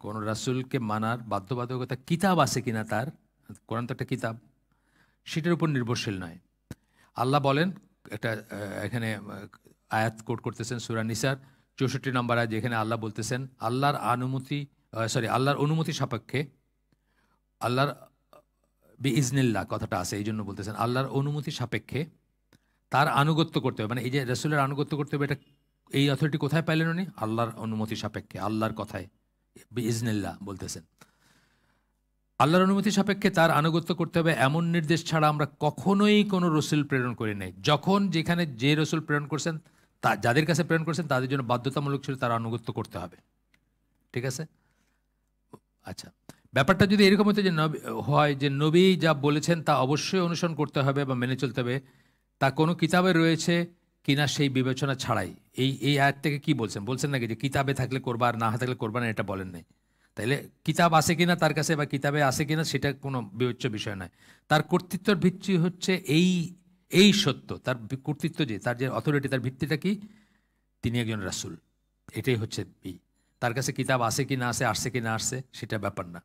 কোন রাসূলকে মানার বাধ্যবাধকতা কিতাব আছে কিনা তার, কোরআন তো একটা কিতাব, সেটার উপর নির্ভরশীল নয়। আল্লাহ বলেন একটা এখানে আয়াত কোট করতেছেন সূরা নিসার 64 নম্বর আয়াত, যেখানে আল্লাহ বলতেছেন আল্লাহর অনুমতি সাপেক্ষে, আল্লাহর বিইজনিল্লাহ কথাটা আছে, এই জন্য বলতেছেন আল্লাহর অনুমতি সাপেক্ষে তার আনুগত্য করতে হবে। মানে এই যে রাসূলের আনুগত্য করতে হবে, এটা এই অথরিটি কোথায় পাইলেন উনি? আল্লাহর অনুমতি সাপেক্ষে, আল্লাহর কথায় বিইজনিল্লাহ বলতেছেন। আল্লাহর অনুমতি সাপেক্ষে তার আনুগত্য করতে হবে, এমন নির্দেশ ছাড়া আমরা কখনোই কোনো রসুল প্রেরণ করি নাই। যখন যেখানে যে রসুল প্রেরণ করছেন, যাদের কাছে প্রেরণ করছেন তাদের জন্য বাধ্যতামূলক ছিল তার আনুগত্য করতে হবে। ঠিক আছে? আচ্ছা, ব্যাপারটা যদি এরকম হতো যে হয় যে নবী যা বলেছেন তা অবশ্যই অনুসরণ করতে হবে বা মেনে চলতে হবে, তা কোনো কিতাবে রয়েছে কিনা সেই বিবেচনা ছাড়াই। এই আয়াত থেকে কি বলছেন নাকি যে কিতাবে থাকলে করবা আর না থাকলে করবা না, এটা বলেন নাই। তাইলে কিতাব আছে কিনা তার কাছে বা কিতাবে আছে কিনা সেটা কোনো বিবেচ্য বিষয় নয়। তার কর্তৃত্বের ভিত্তি হচ্ছে এই সত্য, তার কর্তৃত্ব যে, তার যে অথরিটি, তার ভিত্তিটা কি? তিনি একজন রাসূল। এটাই হচ্ছে তার কাছে কিতাব আছে কি না আছে, আসছে কি না আসছে, সেটা ব্যাপার না।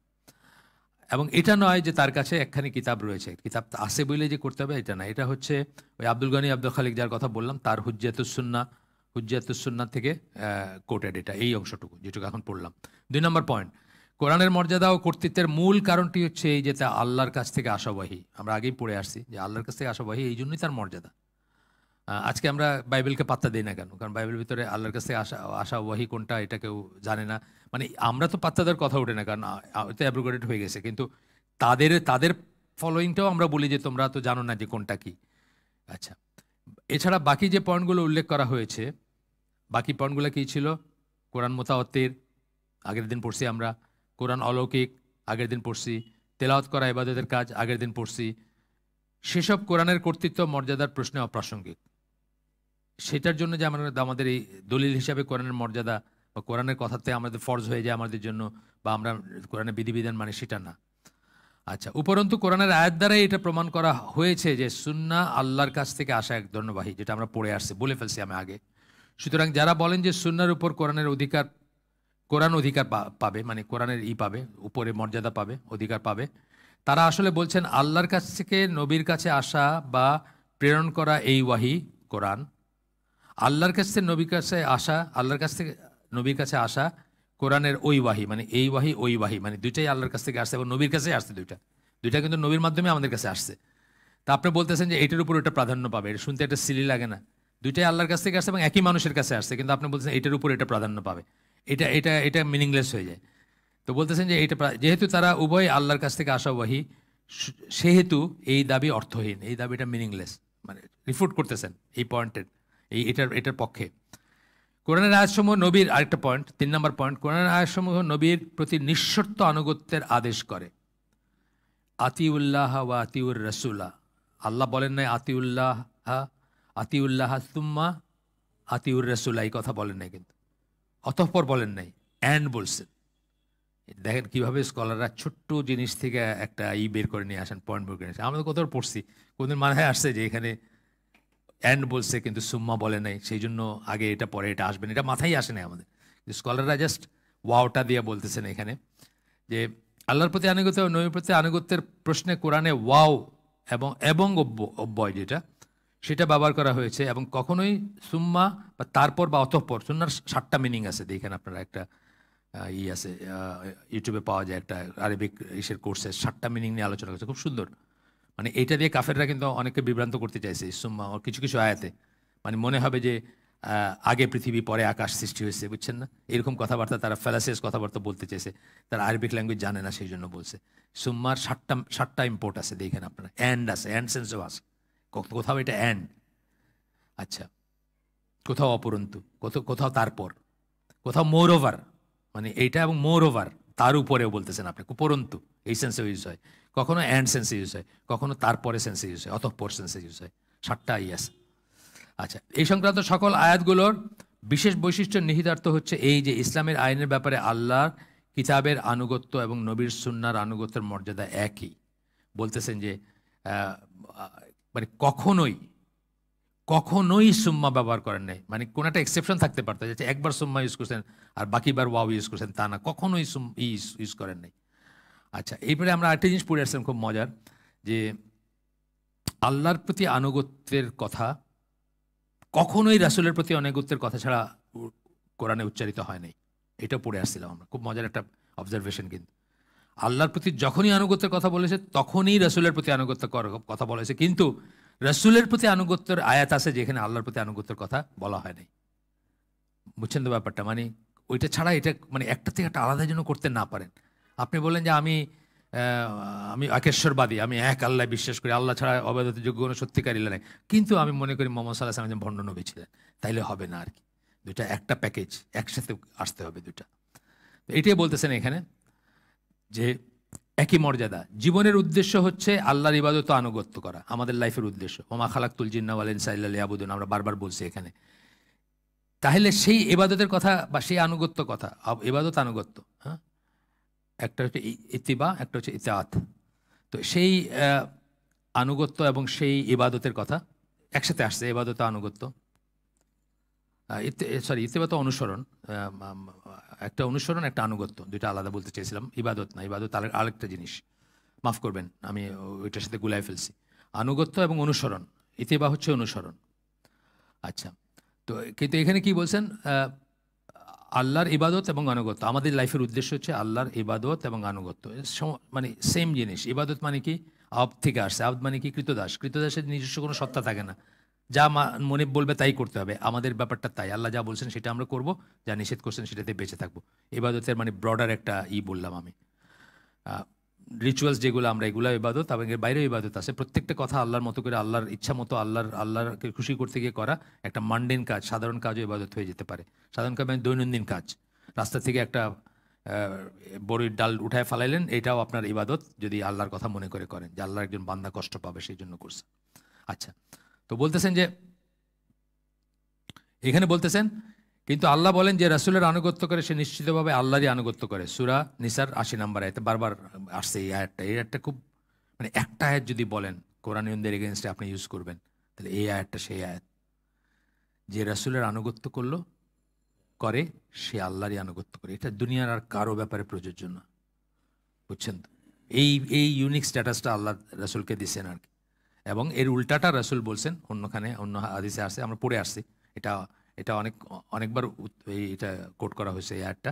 এবং এটা নয় যে তার কাছে একখানি কিতাব রয়েছে, কিতাব আছে বলে যে করতে হবে, এটা না। এটা হচ্ছে ওই আব্দুল গনি আব্দুল খালিক যার কথা বললাম, তার হুজ্জাতুস সুন্নাহ থেকে কোটেড, এটা এই অংশটুকু যেটুকু এখন পড়লাম। 2 নম্বর পয়েন্ট, কোরআনের মর্যাদা ও কর্তৃত্বের মূল কারণটি হচ্ছে এই যে তা আল্লাহর কাছ থেকে আসা ওয়াহী। আমরা আগেই পড়ে আসছি যে আল্লাহর কাছ থেকে আসা ওয়াহী, এই জন্যই তার মর্যাদা। আজকে আমরা বাইবেলকে পাত্তা দিই না কেন? কারণ বাইবেলের ভিতরে আল্লাহর কাছ থেকে আসা ওয়াহী কোনটা এটা কেউ জানে না। মানে আমরা তো পাত্তা দেওয়ার কথা ওঠে না, কারণ এটা অ্যাব্রোগেটেড হয়ে গেছে। কিন্তু তাদের ফলোয়িংটাও আমরা বলি যে তোমরা তো জানো না যে কোনটা কি। আচ্ছা, এছাড়া বাকি যে পয়েন্টগুলো উল্লেখ করা হয়েছে, বাকি পয়েন্টগুলো কী ছিল? কোরআন মুতাওয়াত্তির, আগের দিন পড়ছি আমরা। কোরআন অলৌকিক, আগের দিন পড়ছি। তেলাওয়াত করা ইবাদতের কাজ, আগের দিন পড়ছি। সেসব কোরআনের কর্তৃত্ব মর্যাদার প্রশ্নে অপ্রাসঙ্গিক। সেটার জন্য যে আমাদের এই দলিল হিসাবে কোরআনের মর্যাদা বা কোরআনের কথাতে আমাদের ফরজ হয়ে যায় আমাদের জন্য, বা আমরা কোরআনের বিধিবিধান মানে, সেটা না। আচ্ছা, উপরন্তু কোরআনের আয়াত দ্বারাই এটা প্রমাণ করা হয়েছে যে সুন্নাহ আল্লাহর কাছ থেকে আসা এক ধরনের ওয়াহী, যেটা আমরা পড়ে আসছি, বলে ফেলছি আমি আগে। সুতরাং যারা বলেন যে সুন্নাহর উপর কোরআন অধিকার পাবে, মানে কোরআনের পাবে, উপরে মর্যাদা পাবে, অধিকার পাবে, তারা আসলে বলছেন আল্লাহর কাছ থেকে নবীর কাছে আসা বা প্রেরণ করা এই ওয়াহী কোরআন, আল্লাহর কাছ থেকে নবীর কাছে আসা, আল্লাহর কাছ থেকে নবীর কাছে আসা কোরআনের ওই ওয়াহী, মানে এই ওয়াহী ওই ওয়াহী, মানে দুইটাই আল্লাহর কাছ থেকে আসছে এবং নবীর কাছে আসছে। দুইটা কিন্তু নবীর মাধ্যমে আমাদের কাছে আসছে। তা আপনি বলতেছেন যে এটার উপর এটা প্রাধান্য পাবে, এটা শুনতে একটা সিলি লাগে না? দুইটাই আল্লাহর কাছ থেকে আসছে এবং একই মানুষের কাছে আসছে, কিন্তু আপনি বলতেছেন এটার উপর এটা প্রাধান্য পাবে। এটা মিনিংলেস হয়ে যায়। তো বলতেছেন যে যেহেতু তারা উভয় আল্লাহর কাছ থেকে আসা ওয়াহী, সেহেতু এই দাবি অর্থহীন, এই দাবিটা মিনিংলেস, মানে রিফুট করতেছেন এই পয়েন্টের, এটার পক্ষে। কোরআনের আয়াতসমূহ নবীর, আরেকটা পয়েন্ট, 3 নম্বর পয়েন্ট, কোরআনের আয়াতসমূহ নবীর প্রতি নিঃশর্ত আনুগত্যের আদেশ করে। আতিউল্লাহ ওয়া আতিউর রাসূলা, আল্লাহ বলেন নাই আতিউল্লাহ সুম্মা আতিউর রাসূলা, এই কথা বলেন নাই, কিন্তু অতঃপর বলেন নাই, অ্যান্ড বলছেন। দেখেন কিভাবে স্কলাররা ছোট্ট জিনিস থেকে একটা বের করে নিয়ে আসেন, পয়েন্ট বের করে নিয়ে আসেন। আমরা কত পড়ছি, কোনদিন মাথায় আসছে যে এখানে অ্যান্ড বলছে কিন্তু সুম্মা বলে নাই, সেই জন্য আগে এটা পরে এটা আসবেন, এটা মাথায় আসে না আমাদের। স্কলাররা জাস্ট ওয়াওটা দিয়ে বলতেছেন এখানে যে আল্লাহর প্রতি আনুগত্য ও নবীর প্রতি আনুগত্যের প্রশ্নে কোরআনে ওয়াও এবং অব্যয় যেটা, সেটা ব্যবহার করা হয়েছে। এবং কখনোই সুম্মা বা তারপর বা অতঃপর, সুন্নার 7টা মিনিং আছে। দেখেন আপনারা, একটা আছে ইউটিউবে পাওয়া যায়, একটা আরবিক কোর্সের 7টা মিনিং নিয়ে আলোচনা করছে, খুব সুন্দর। মানে এইটা দিয়ে কাফেররা কিন্তু অনেকে বিভ্রান্ত করতে চাইছে সুম্মা কিছু কিছু আয়াতে, মানে মনে হবে যে আগে পৃথিবী পরে আকাশ সৃষ্টি হয়েছে, বুঝছেন না? এরকম কথাবার্তা, তারা ফ্যালাসিয়াস কথাবার্তা বলতে চাইছে, তারা আরবিক ল্যাঙ্গুয়েজ জানে না, সেই জন্য বলছে। সুম্মার 7টা ইম্পোর্ট আছে, দেখেন আপনারা। অ্যান্ড আছে, অ্যান্ড সেন্সও আছে, কোথাও এটা অ্যান্ড, আচ্ছা, কোথাও অপরন্তু, কোথাও তারপর, কোথাও মোর ওভার, মানে এইটা এবং মোর ওভার, তার উপরেও বলতেছেন আপনি, উপরন্তু এই সেন্সে ইউজ হয়। কখনো অ্যান্ড সেন্সে ইউজ হয়, কখনো তারপরে সেন্সে ইউজ হয়, অতঃপর সেন্সে ইউজ হয়। 7টা আছে। আচ্ছা, এই সংক্রান্ত সকল আয়াতগুলোর বিশেষ বৈশিষ্ট্য নিহিতার্থ হচ্ছে এই যে ইসলামের আইনের ব্যাপারে আল্লাহর কিতাবের আনুগত্য এবং নবীর সুন্নাহর আনুগত্যের মর্যাদা একই। বলতেছেন যে মানে কখনোই সুম্মা ব্যবহার করেন নাই, মানে কোনো একটা এক্সেপশন থাকতে পারতো যে একবার সুম্মা ইউজ করছেন আর বাকিবার ওয়াও ইউজ করছেন, তা না, কখনোই ইউজ করেন নাই। আচ্ছা, এইবারে আমরা আরেকটা জিনিস পড়ে আসছিলাম খুব মজার, যে আল্লাহর প্রতি আনুগত্যের কথা কখনোই রাসূলের প্রতি আনুগত্যের কথা ছাড়া কোরআনে উচ্চারিত হয় নাই। এটা পড়ে আসছিলাম আমরা, খুব মজার একটা অবজারভেশন। কিন্তু আল্লাহর প্রতি যখনই আনুগত্যের কথা বলেছে তখনই রাসূলের প্রতি আনুগত্য কথা বলেছে, কিন্তু রাসূলের প্রতি আনুগত্যের আয়াত আছে যেখানে আল্লাহর প্রতি আনুগত্যের কথা বলা হয় নাই। বুঝছেন তো ব্যাপারটা? মানে ওইটা ছাড়া এটা মানে একটা থেকে একটা আলাদা যেন করতে না পারেন। আপনি বলেন যে আমি একেশ্বরবাদী, আমি এক আল্লাহ বিশ্বাস করি, আল্লাহ ছাড়া অবাদতের যোগ্য কোনো সত্যিকার ইল্লা নাই, কিন্তু আমি মনে করি মোহাম্মদ সাল্লাল্লাহু আলাইহি ওয়াসাল্লাম ভণ্ড নবী ছিলেন, তাইলে হবে না আর কি। দুইটা একটা প্যাকেজ একসাথে আসতে হবে দুইটা। তো এটাই বলতেছেন এখানে যে একই মর্যাদা। জীবনের উদ্দেশ্য হচ্ছে আল্লাহর ইবাদত ও আনুগত্য করা, আমাদের লাইফের উদ্দেশ্য। ওমা খালাকতুল জিন্না ওয়াল ইনসা ইল্লা লিয়াবুদুন, আমরা বারবার বলছি এখানে। তাহলে সেই ইবাদতের কথা বা সেই আনুগত্য কথা, ইবাদত আনুগত্য, হ্যাঁ, একটা হচ্ছে ইত্তিবা, একটা হচ্ছে ইতাআত। তো সেই আনুগত্য এবং সেই ইবাদতের কথা একসাথে আসছে, ইবাদত আনুগত্য। ইত্তিবা তো অনুসরণ, একটা অনুসরণ একটা আনুগত্য, দুইটা আলাদা বলতে চেয়েছিলাম। ইবাদত না, ইবাদত আরেকটা জিনিস, মাফ করবেন আমি ওইটার সাথে গুলাই ফেলছি। আনুগত্য এবং অনুসরণ, ইত্তিবা হচ্ছে অনুসরণ। আচ্ছা, তো কিন্তু এখানে কি বলছেন, আল্লাহর ইবাদত এবং আনুগত্য, আমাদের লাইফের উদ্দেশ্য হচ্ছে আল্লাহর ইবাদত এবং আনুগত্য, মানে সেম জিনিস। ইবাদত মানে কি, আব থেকে আসছে, আব মানে কি কৃতদাস, কৃতদাসের নিজস্ব কোনো সত্তা থাকে না, যা মনে বলবে তাই করতে হবে। আমাদের ব্যাপারটা তাই, আল্লাহ যা বলছেন সেটা আমরা করব, যা নিষেধ করছেন সেটাতে বেঁচে থাকবো। ইবাদতের মানে ব্রডার একটা বললাম আমি। রিচুয়ালস যেগুলো আমরা, এগুলো ইবাদত, এবং এর বাইরেও ইবাদত আছে। প্রত্যেকটা কথা আল্লাহর মতো করে, আল্লাহর ইচ্ছা মতো, আল্লাহকে খুশি করতে গিয়ে করা একটা মান্ডেন কাজ, সাধারণ কাজও ইবাদত হয়ে যেতে পারে। সাধারণ কাজ মানে দৈনন্দিন কাজ। রাস্তা থেকে একটা বড়ির ডাল উঠায় ফালাইলেন, এটাও আপনার ইবাদত, যদি আল্লাহর কথা মনে করে করেন, যে আল্লাহর একজন বান্দা কষ্ট পাবে সেই জন্য করছে। আচ্ছা, তো বলতেছেন যে এখানে বলতেছেন, কিন্তু আল্লাহ বলেন যে রাসূলের আনুগত্য করে সে নিশ্চিতভাবে আল্লাহরই আনুগত্য করে। সূরা নিসার ৮০ নম্বর আয়াতে বারবার আসছে এই আয়াতটা। এই আয়াতটা খুব, মানে একটা আয়াত যদি বলেন কোরআনীয়দের এগেনস্টে আপনি ইউজ করবেন, তাহলে এই আয়াতটা সেই আয়াত। যে রাসূলের আনুগত্য করে সে আল্লাহরই আনুগত্য করে। এটা দুনিয়ার আর কারো ব্যাপারে প্রযোজ্য না। বুঝছেন তো? এই ইউনিক স্ট্যাটাসটা আল্লাহ রাসূলকে দিচ্ছেন আর কি। এবং এর উল্টাটা রাসূল বলছেন অন্যখানে, অন্য হাদিসে আসছে, আমরা পড়ে আসছি। এটা অনেকবার এটা কোট করা হয়েছে এই আয়াতটা,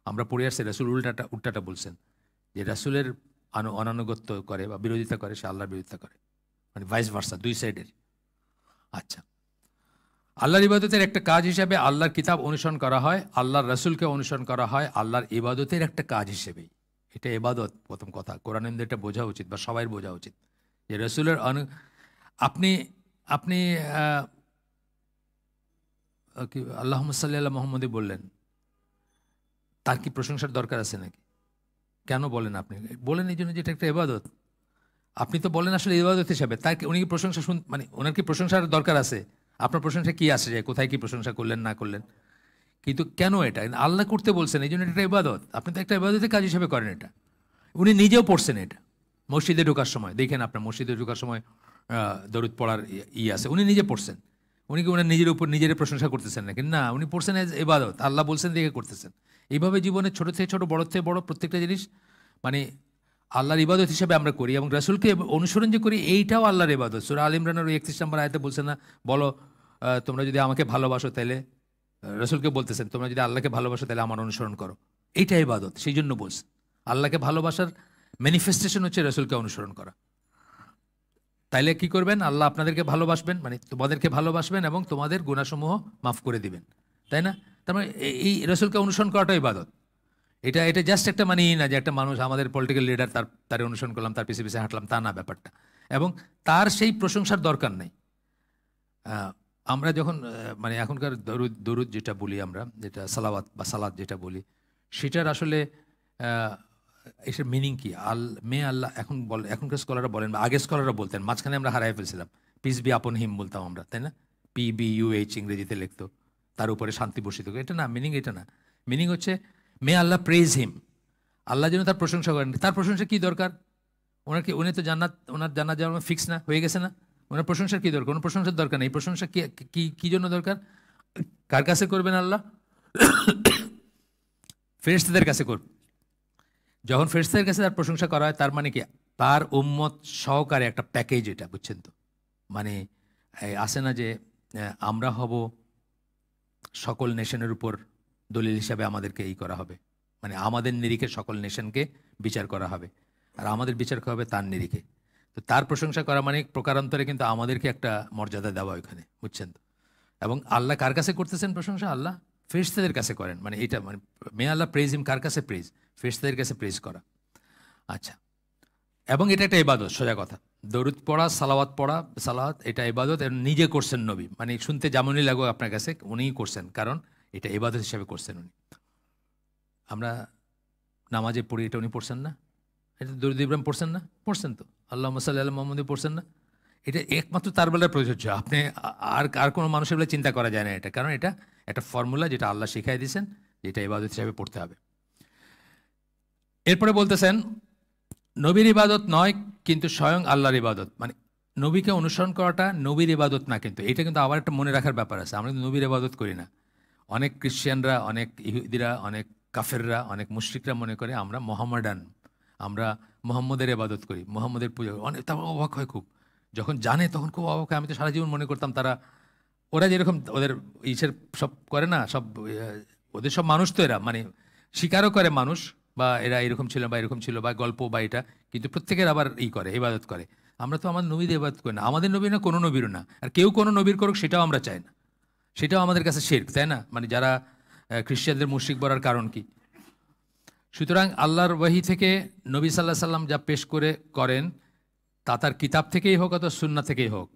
আমরা পড়ে আসছি। রাসূল উল্টাটা বলছেন যে রাসূলের অনানুগত্য করে বা বিরোধিতা করে সে আল্লাহর বিরোধিতা করে, মানে ভাইস ভার্সা, দুই সাইডের। আচ্ছা, আল্লাহর ইবাদতের একটা কাজ হিসেবে আল্লাহর কিতাব অনুসরণ করা হয়, আল্লাহর রাসূলকে অনুসরণ করা হয় আল্লাহর ইবাদতের একটা কাজ হিসেবেই। এটা ইবাদত, প্রথম কথা কোরআনের এটা বোঝা উচিত বা সবাই বোঝা উচিত যে রাসূলের আপনি আল্লাহুম্মা সাল্লি আলা মুহাম্মাদ বললেন, তার কি প্রশংসার দরকার আছে নাকি? কেন বলেন? আপনি বলেন এই জন্য যে এটা একটা ইবাদত। আপনি তো বলেন আসলে ইবাদত হিসাবে, তার উনি কি প্রশংসা মানে ওনার কি প্রশংসার দরকার আছে? আপনার প্রশংসা কি আছে, যে কোথায় কি প্রশংসা করলেন না করলেন? কিন্তু কেন এটা আল্লাহ করতে বলছেন, এই জন্য এটা ইবাদত। আপনি তো একটা ইবাদতের কাজ হিসেবে করেন এটা। উনি নিজেও পড়ছেন এটা মসজিদে ঢোকার সময়, দেখেন আপনার মসজিদে ঢোকার সময় দরুদ পড়ার আছে, উনি নিজে পড়ছেন। উনি কি ওনার নিজের উপর নিজের প্রশংসা করতেছেন নাকি? না, উনি পড়ছেন এজ ইবাদত, আল্লাহ বলছেন দেখে করতেছেন। এইভাবে জীবনে ছোট থেকে ছোট, বড় থেকে বড় প্রত্যেকটা জিনিস মানে আল্লাহর ইবাদত হিসেবে আমরা করি, এবং রাসূলকে অনুসরণ যে করি এইটাও আল্লাহর ইবাদত। সূরা আল ইমরানের ৩১ নম্বর আয়াতে বলছেন না, বলো তোমরা যদি আমাকে ভালোবাসো তাহলে, রাসূলকে বলতেছেন তোমরা যদি আল্লাহকে ভালোবাসো তাহলে আমার অনুসরণ করো। এইটা ইবাদত, সেই জন্য বলছে। আল্লাহকে ভালোবাসার ম্যানিফেস্টেশন হচ্ছে রাসূলকে অনুসরণ করা। তাইলে কি করবেন? আল্লাহ আপনাদেরকে ভালোবাসবেন, মানে তোমাদেরকে ভালোবাসবেন এবং তোমাদের গুনাহসমূহ মাফ করে দিবেন, তাই না? তার মানে এই রাসূলকে অনুসরণ করাটা ইবাদত। এটা জাস্ট একটা মানে না যে একটা মানুষ, আমাদের পলিটিক্যাল লিডার, তার অনুসরণ করলাম, তার পিছে পিছে হাঁটলাম, তা না ব্যাপারটা। এবং তার সেই প্রশংসার দরকার নেই। আমরা যখন মানে এখনকার দরুদ যেটা বলি আমরা, যেটা সালাওয়াত বা সালাত যেটা বলি, সেটার আসলে এটার মিনিং কি? আল্লাহ এখনকার স্কলাররা বলেন, বা আগের স্কলাররা বলতেন, মাঝখানে আমরা হারাই ফেলছিলাম, পিস বি আপন হিম বলতাম আমরা, তাই না? PBUH ইংরেজিতে লিখতো, তার উপরে শান্তি বর্ষিত হোক, এটা না, মিনিং এটা না। মিনিং হচ্ছে মে আল্লাহ প্রেজ হিম, আল্লাহ যেন তার প্রশংসা করেন। তার প্রশংসা কী দরকার? উনি তো জান্নাত, ওনার জান্নাত যাওয়ার ফিক্স না হয়ে গেছে না? ওনার প্রশংসার কী দরকার? কোনো প্রশংসার দরকার নেই। প্রশংসা কী জন্য দরকার? কার কাছে করবেন আল্লাহ? ফেরেশতাদের কাছে করবেন। যখন ফেরেশতাদের কাছে তার প্রশংসা করা হয়, তার মানে কি তার উম্মত সহকারে একটা প্যাকেজ, এটা বুঝছেন তো? মানে আসে না যে আমরা হব সকল নেশনের উপর দলিল হিসাবে, আমাদেরকে এই করা হবে, মানে আমাদের নিরিখে সকল নেশনকে বিচার করা হবে, আর আমাদের বিচার করা হবে তার নিরিখে। তো তার প্রশংসা করা মানে প্রকারান্তরে কিন্তু আমাদেরকে একটা মর্যাদা দেওয়া ওইখানে, বুঝছেন তো? এবং আল্লাহ কার কাছে করতেছেন প্রশংসা? আল্লাহ ফেরেশতাদের কাছে করেন। মানে এটা মানে মে আল্লাহ প্রেজ হিম, কার কাছে প্রেজ? ফেরেশতাদের কাছে প্রেজ করা। আচ্ছা, এবং এটা একটা ইবাদত, সোজা কথা। দরুদ পড়া, সালাওয়াত পড়া, সালাওয়াত এটা ইবাদত, নিজে করছেন নবী। মানে শুনতে যেমনই লাগো আপনার কাছে, উনিই করছেন, কারণ এটা ইবাদত হিসাবে করছেন উনি। আমরা নামাজে পড়ি, এটা উনি পড়ছেন না? এটা দরুদ ইব্রাহিম পড়ছেন না? পড়ছেন তো। আল্লাহুম্মা সাল্লি আলা মুহাম্মাদ পড়ছেন না? এটা একমাত্র তার বেলায় প্রযোজ্য। আপনি আর কোনো মানুষের বেলায় চিন্তা করা যায় না এটা, কারণ এটা একটা ফর্মুলা যেটা আল্লাহ শিখাই দিয়েছেন, যেটা ইবাদত হিসাবে পড়তে হবে। এরপরে বলতেছেন নবীর ইবাদত নয়, কিন্তু স্বয়ং আল্লাহর ইবাদত। মানে নবীকে অনুসরণ করাটা নবীর ইবাদত না, কিন্তু এটা কিন্তু আবার একটা মনে রাখার ব্যাপার আছে। আমরা কিন্তু নবীর ইবাদত করি না। অনেক খ্রিশ্চানরা, অনেক ইহুদিরা, অনেক কাফেররা, অনেক মুশরিকরা মনে করে আমরা মোহাম্মদান, আমরা মোহাম্মদের ইবাদত করি, মোহাম্মদের পূজা করি। অনেক তারপর অবাক হয় খুব, যখন জানে তখন খুব অবাক হয়। আমি তো সারা জীবন মনে করতাম তারা, ওরা যেরকম ওদের ইসের সব করে না, সব ওদের সব মানুষ তো এরা, মানে স্বীকারও করে মানুষ, বা এরা এরকম ছিল বা এরকম ছিল, বা গল্প বা এটা, কিন্তু প্রত্যেকের আবার করে, ইবাদত করে। আমরা তো আমাদের নবীদের ইবাদত করি না, আমাদের নবী না, কোনো নবীরও না, আর কেউ কোনো নবীর করুক সেটাও আমরা চাই না। সেটাও আমাদের কাছে শিরক, তাই না? মানে যারা খ্রিস্টানদের মুশরিক বলার কারণ কি? সুতরাং আল্লাহর ওয়াহি থেকে নবী সাল্লাহ সাল্লাম যা পেশ করেন, তা তার কিতাব থেকেই হোক অথবা সুন্নাহ থেকেই হোক,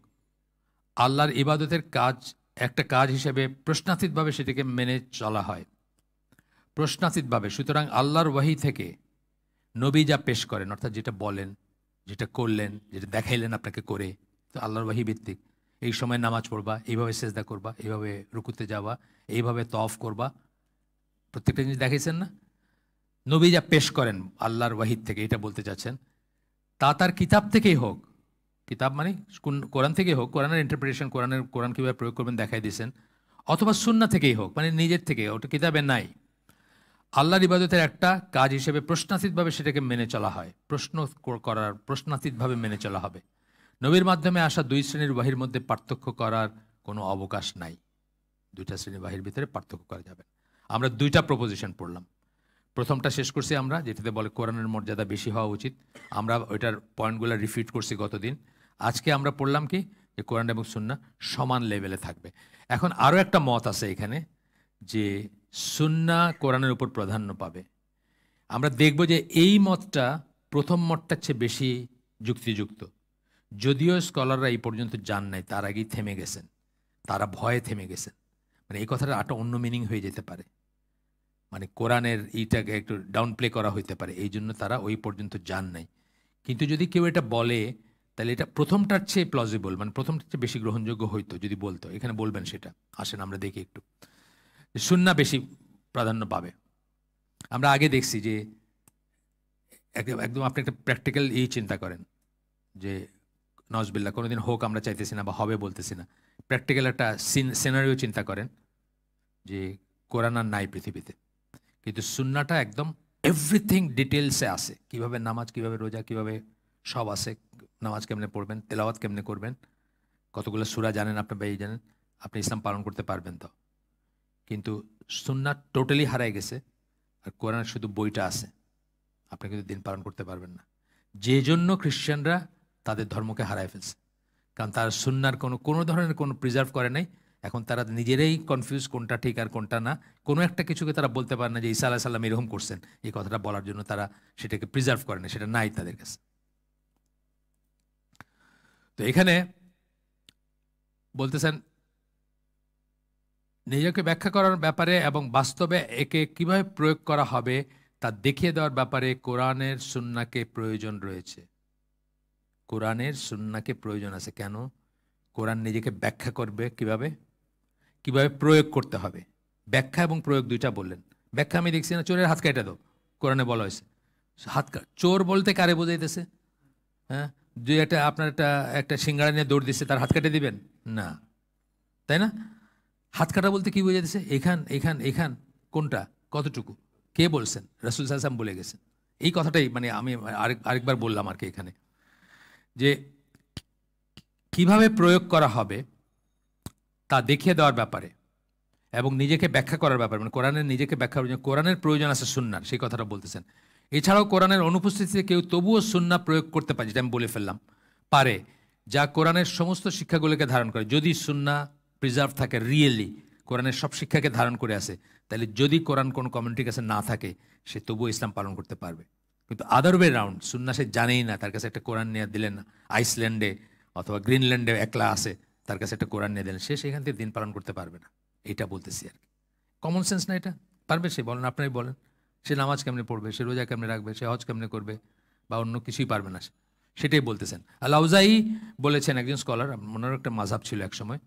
আল্লাহর ইবাদতের কাজ একটা কাজ হিসেবে প্রশ্নাতীতভাবে সেটাকে মেনে চলা হয়, প্রশ্নাতীতভাবে। সুতরাং আল্লাহর ওয়াহি থেকে নবী যা পেশ করেন, অর্থাৎ যেটা বলেন, যেটা করলেন, যেটা দেখাইলেন আপনাকে করে, তো আল্লাহর ওয়াহি ভিত্তিক। এই সময় নামাজ পড়বা, এইভাবে সেজদা করবা, এইভাবে রুকুতে যাওয়া, এইভাবে তওয়াফ করবা, প্রত্যেকটা জিনিস দেখাইছেন না? নবী যা পেশ করেন আল্লাহর ওয়াহিদ থেকে, এটা বলতে চাচ্ছেন, তা তার কিতাব থেকেই হোক, কিতাব মানে কোরআন থেকেই হোক, কোরআনের ইন্টারপ্রিটেশন, কোরআন কীভাবে প্রয়োগ করবেন দেখাই দিয়েছেন, অথবা সুন্নাহ থেকেই হোক, মানে নিজের থেকে, ওটা কিতাবে নাই। আল্লাহর ইবাদতের একটা কাজ হিসেবে প্রশ্নাতীতভাবে সেটাকে মেনে চলা হয়, প্রশ্নাতীতভাবে মেনে চলা হবে। নবীর মাধ্যমে আসা দুই শ্রেণীর ওয়াহির মধ্যে পার্থক্য করার কোনো অবকাশ নাই। দুইটা শ্রেণীর ওয়াহির ভিতরে পার্থক্য করা যাবে। আমরা দুইটা প্রপোজিশন পড়লাম। প্রথমটা শেষ করছি আমরা, যেটাতে বলে কোরআনের মর্যাদা বেশি হওয়া উচিত। আমরা ওইটার পয়েন্টগুলো রিপিট করছি গতদিন। আজকে আমরা পড়লাম কি, যে কোরআন এবং সুন্নাহ সমান লেভেলে থাকবে। এখন আরও একটা মত আছে এখানে, যে সুন্নাহ কোরআনের উপর প্রাধান্য পাবে। আমরা দেখব যে এই মতটা প্রথম মতটার চেয়ে বেশি যুক্তিযুক্ত। যদিও স্কলাররা এই পর্যন্ত যান নাই, তার আগেই থেমে গেছেন, তারা ভয়ে থেমে গেছেন। মানে এই কথাটা একটা অন্য মিনিং হয়ে যেতে পারে, মানে কোরআনের এইটাকে একটু ডাউন প্লে করা হইতে পারে, এই জন্য তারা ওই পর্যন্ত যান নাই। কিন্তু যদি কেউ এটা বলে, তাহলে এটা প্রথমটার চেয়ে প্লজিবল, মানে প্রথমটার চেয়ে বেশি গ্রহণযোগ্য হইতো যদি বলতো। এখানে বলবেন সেটা, আসেন আমরা দেখি একটু। সুন্নাহ বেশি প্রাধান্য পাবে। আমরা আগে দেখছি যে একদম আপনি একটা প্র্যাকটিক্যাল চিন্তা করেন, যে নজবিল্লাহ কোনোদিন হোক আমরা চাইতেছি না, বা হবে বলতেছি না, প্র্যাকটিক্যাল একটা সিনারিও চিন্তা করেন, যে কোরআন আর নাই পৃথিবীতে, কিন্তু সুন্নাহটা একদম এভরিথিং ডিটেলসে আছে। কিভাবে নামাজ, কিভাবে রোজা, কিভাবে সব আছে। নামাজ কেমনে পড়বেন, তেলাওয়াত কেমনে করবেন, কতগুলো সূরা জানেন আপনি, বা এই জানেন, আপনি ইসলাম পালন করতে পারবেন তো। কিন্তু সুন্নাহ টোটালি হারাই গেছে, আর কোরআনের শুধু বইটা আছে, আপনি কিন্তু দিন পালন করতে পারবেন না। যে জন্য খ্রিশ্চানরা তাদের ধর্মকে হারায় ফেলছে, কারণ তার সুন্নাহর কোনো ধরনের কোনো প্রিজার্ভ করে নাই। এখন তারা নিজেরাই কনফিউজ, কোনটা ঠিক আর কোনটা না। কোনো একটা কিছুকে তারা বলতে পারে না যে ঈসা আলাইহিস সালাম এরকম করছেন, এই কথাটা বলার জন্য তারা সেটাকে প্রিজার্ভ করে না, সেটা নাই তাদের কাছে। তো এখানে বলতেছেন নিজেকে ব্যাখ্যা করার ব্যাপারে এবং বাস্তবে একে কিভাবে প্রয়োগ করা হবে তা দেখিয়ে দেওয়ার ব্যাপারে কোরআনের সুন্নাহকে প্রয়োজন রয়েছে। কোরআনের সুন্নাহকে প্রয়োজন আছে। কেন? কোরআন নিজেকে ব্যাখ্যা করবে কিভাবে? কিভাবে প্রয়োগ করতে হবে। ব্যাখ্যা এবং প্রয়োগ দুইটা বললেন। ব্যাখ্যা আমি দেখছি না, চোরের হাত কেটে দাও, কোরআনে বলা হয়েছে। চোর বলতে কারে বোঝাইতেছে? হ্যাঁ, যে আপনার একটা সিঙ্গাড়া নিয়ে দৌড় দিচ্ছে, তার হাত কেটে দিবেন না, তাই না? হাত কাটা বলতে কি বোঝাইতেছে? এখান কোনটা, কতটুকু, কে বলছেন? রাসূল সাল্লাল্লাহু আলাইহি ওয়াসাল্লাম বলে গেছেন। এই কথাটাই মানে আমি আরেকবার বললাম আর কি এখানে, যে কিভাবে প্রয়োগ করা হবে তা দেখিয়ে দেওয়ার ব্যাপারে এবং নিজেকে ব্যাখ্যা করার ব্যাপারে, মানে কোরআনের নিজেকে ব্যাখ্যা করার জন্য কোরআনের প্রয়োজন আছে সুন্নার, সেই কথাটা বলতেছেন। এছাড়াও কোরআনের অনুপস্থিতিতে কেউ তবুও সুন্নাহ প্রয়োগ করতে পারে, যেটা আমি বলে ফেললাম, পারে, যা কোরআনের সমস্ত শিক্ষাগুলোকে ধারণ করে। যদি সুন্নাহ প্রিজার্ভ থাকে, রিয়েলি কোরআনের সব শিক্ষাকে ধারণ করে আসে, তাহলে যদি কোরআন কোনো কমিউনিটির কাছে না থাকে, সে তবুও ইসলাম পালন করতে পারবে। কিন্তু আদার ওয়ে রাউন্ড, সুন্নাহ সে জানেই না, তার কাছে একটা কোরআন নিয়ে দিলেন না, আইসল্যান্ডে অথবা গ্রিনল্যান্ডে একলা আছে, তার কাছে একটা কোরআন নিয়ে দিলেন, সে সেখান থেকে দিন পালন করতে পারবে না। এটা বলতেছি আর কি। কমন সেন্স না এটা? পারবে সে? বলেন, আপনারাই বলেন। সে নামাজ কেমনে পড়বে, সে রোজা কেমনে রাখবে, সে হজ কেমনে করবে, বা অন্য কিছুই পারবে না, সেটাই বলতেছেন। আল-আউজাঈ বলেছেন, একজন স্কলার, ওনার একটা মাযহাব ছিল একসময়,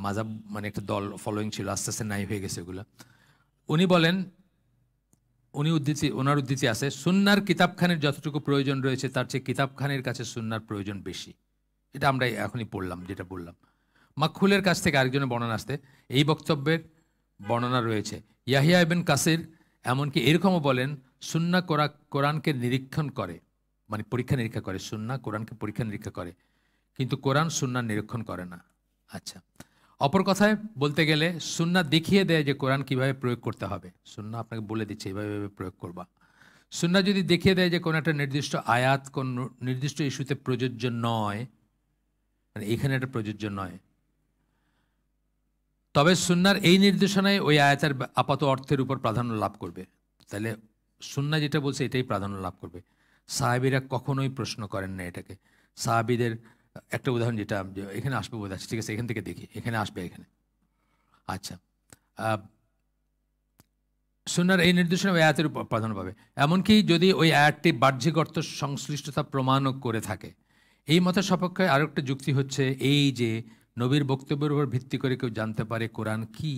মাযহাব মানে একটা দল ফলোয়িং ছিল, আস্তে আস্তে নাই হয়ে গেছে ওগুলো। উনি বলেন, ওনার উদ্ধৃতি আছে, সুন্নার কিতাবখানির যতটুকু প্রয়োজন রয়েছে তার চেয়ে কিতাবখানির কাছে সুন্নার প্রয়োজন বেশি। এটা আমরা এখনই পড়লাম, যেটা বললাম। মাকহুলের কাছ থেকে আরেকজনের বর্ণনা আসতে এই বক্তব্যের বর্ণনা রয়েছে। ইয়াহিয়া ইবনে কাসির এমনকি এরকমও বলেন, সুন্নাহ কোরআনকে নিরীক্ষণ করে, মানে পরীক্ষা নিরীক্ষা করে। সুন্নাহ কোরআনকে পরীক্ষা নিরীক্ষা করে, কিন্তু কোরআন সুন্নাহ নিরীক্ষণ করে না। আচ্ছা, অপর কথায় বলতে গেলে সুন্নাহ দেখিয়ে দেয় যে কোরআন কিভাবে প্রয়োগ করতে হবে। সুন্নাহ আপনাকে বলে দিচ্ছে এইভাবে প্রয়োগ করবা। সুন্নাহ যদি দেখিয়ে দেয় যে কোনো একটা নির্দিষ্ট আয়াত কোন নির্দিষ্ট ইস্যুতে প্রযোজ্য নয়, মানে এখানে এটা প্রযোজ্য নয়, তবে সুন্নাহর এই নির্দেশনায় ওই আয়াতের আপাত অর্থের উপর প্রাধান্য লাভ করবে। তাহলে সুন্নাহ যেটা বলছে এটাই প্রাধান্য লাভ করবে। সাহাবীরা কখনোই প্রশ্ন করেন না এটাকে। সাহাবীদের একটা উদাহরণ, যেটা এখানে আসবে বোধ আছে, ঠিক আছে, এখান থেকে দেখি, এখানে আসবে এখানে। আচ্ছা, সুন্নাহর এই নির্দেশনা ওই আয়াতের উপর প্রাধান্য পাবে, এমনকি যদি ওই আয়াতটি বাহ্যিক অর্থ সংশ্লিষ্টতা প্রমাণও করে থাকে। এই মতের সপক্ষে আরও একটা যুক্তি হচ্ছে এই যে নবীর বক্তব্যের উপর ভিত্তি করে কেউ জানতে পারে কোরআন কি।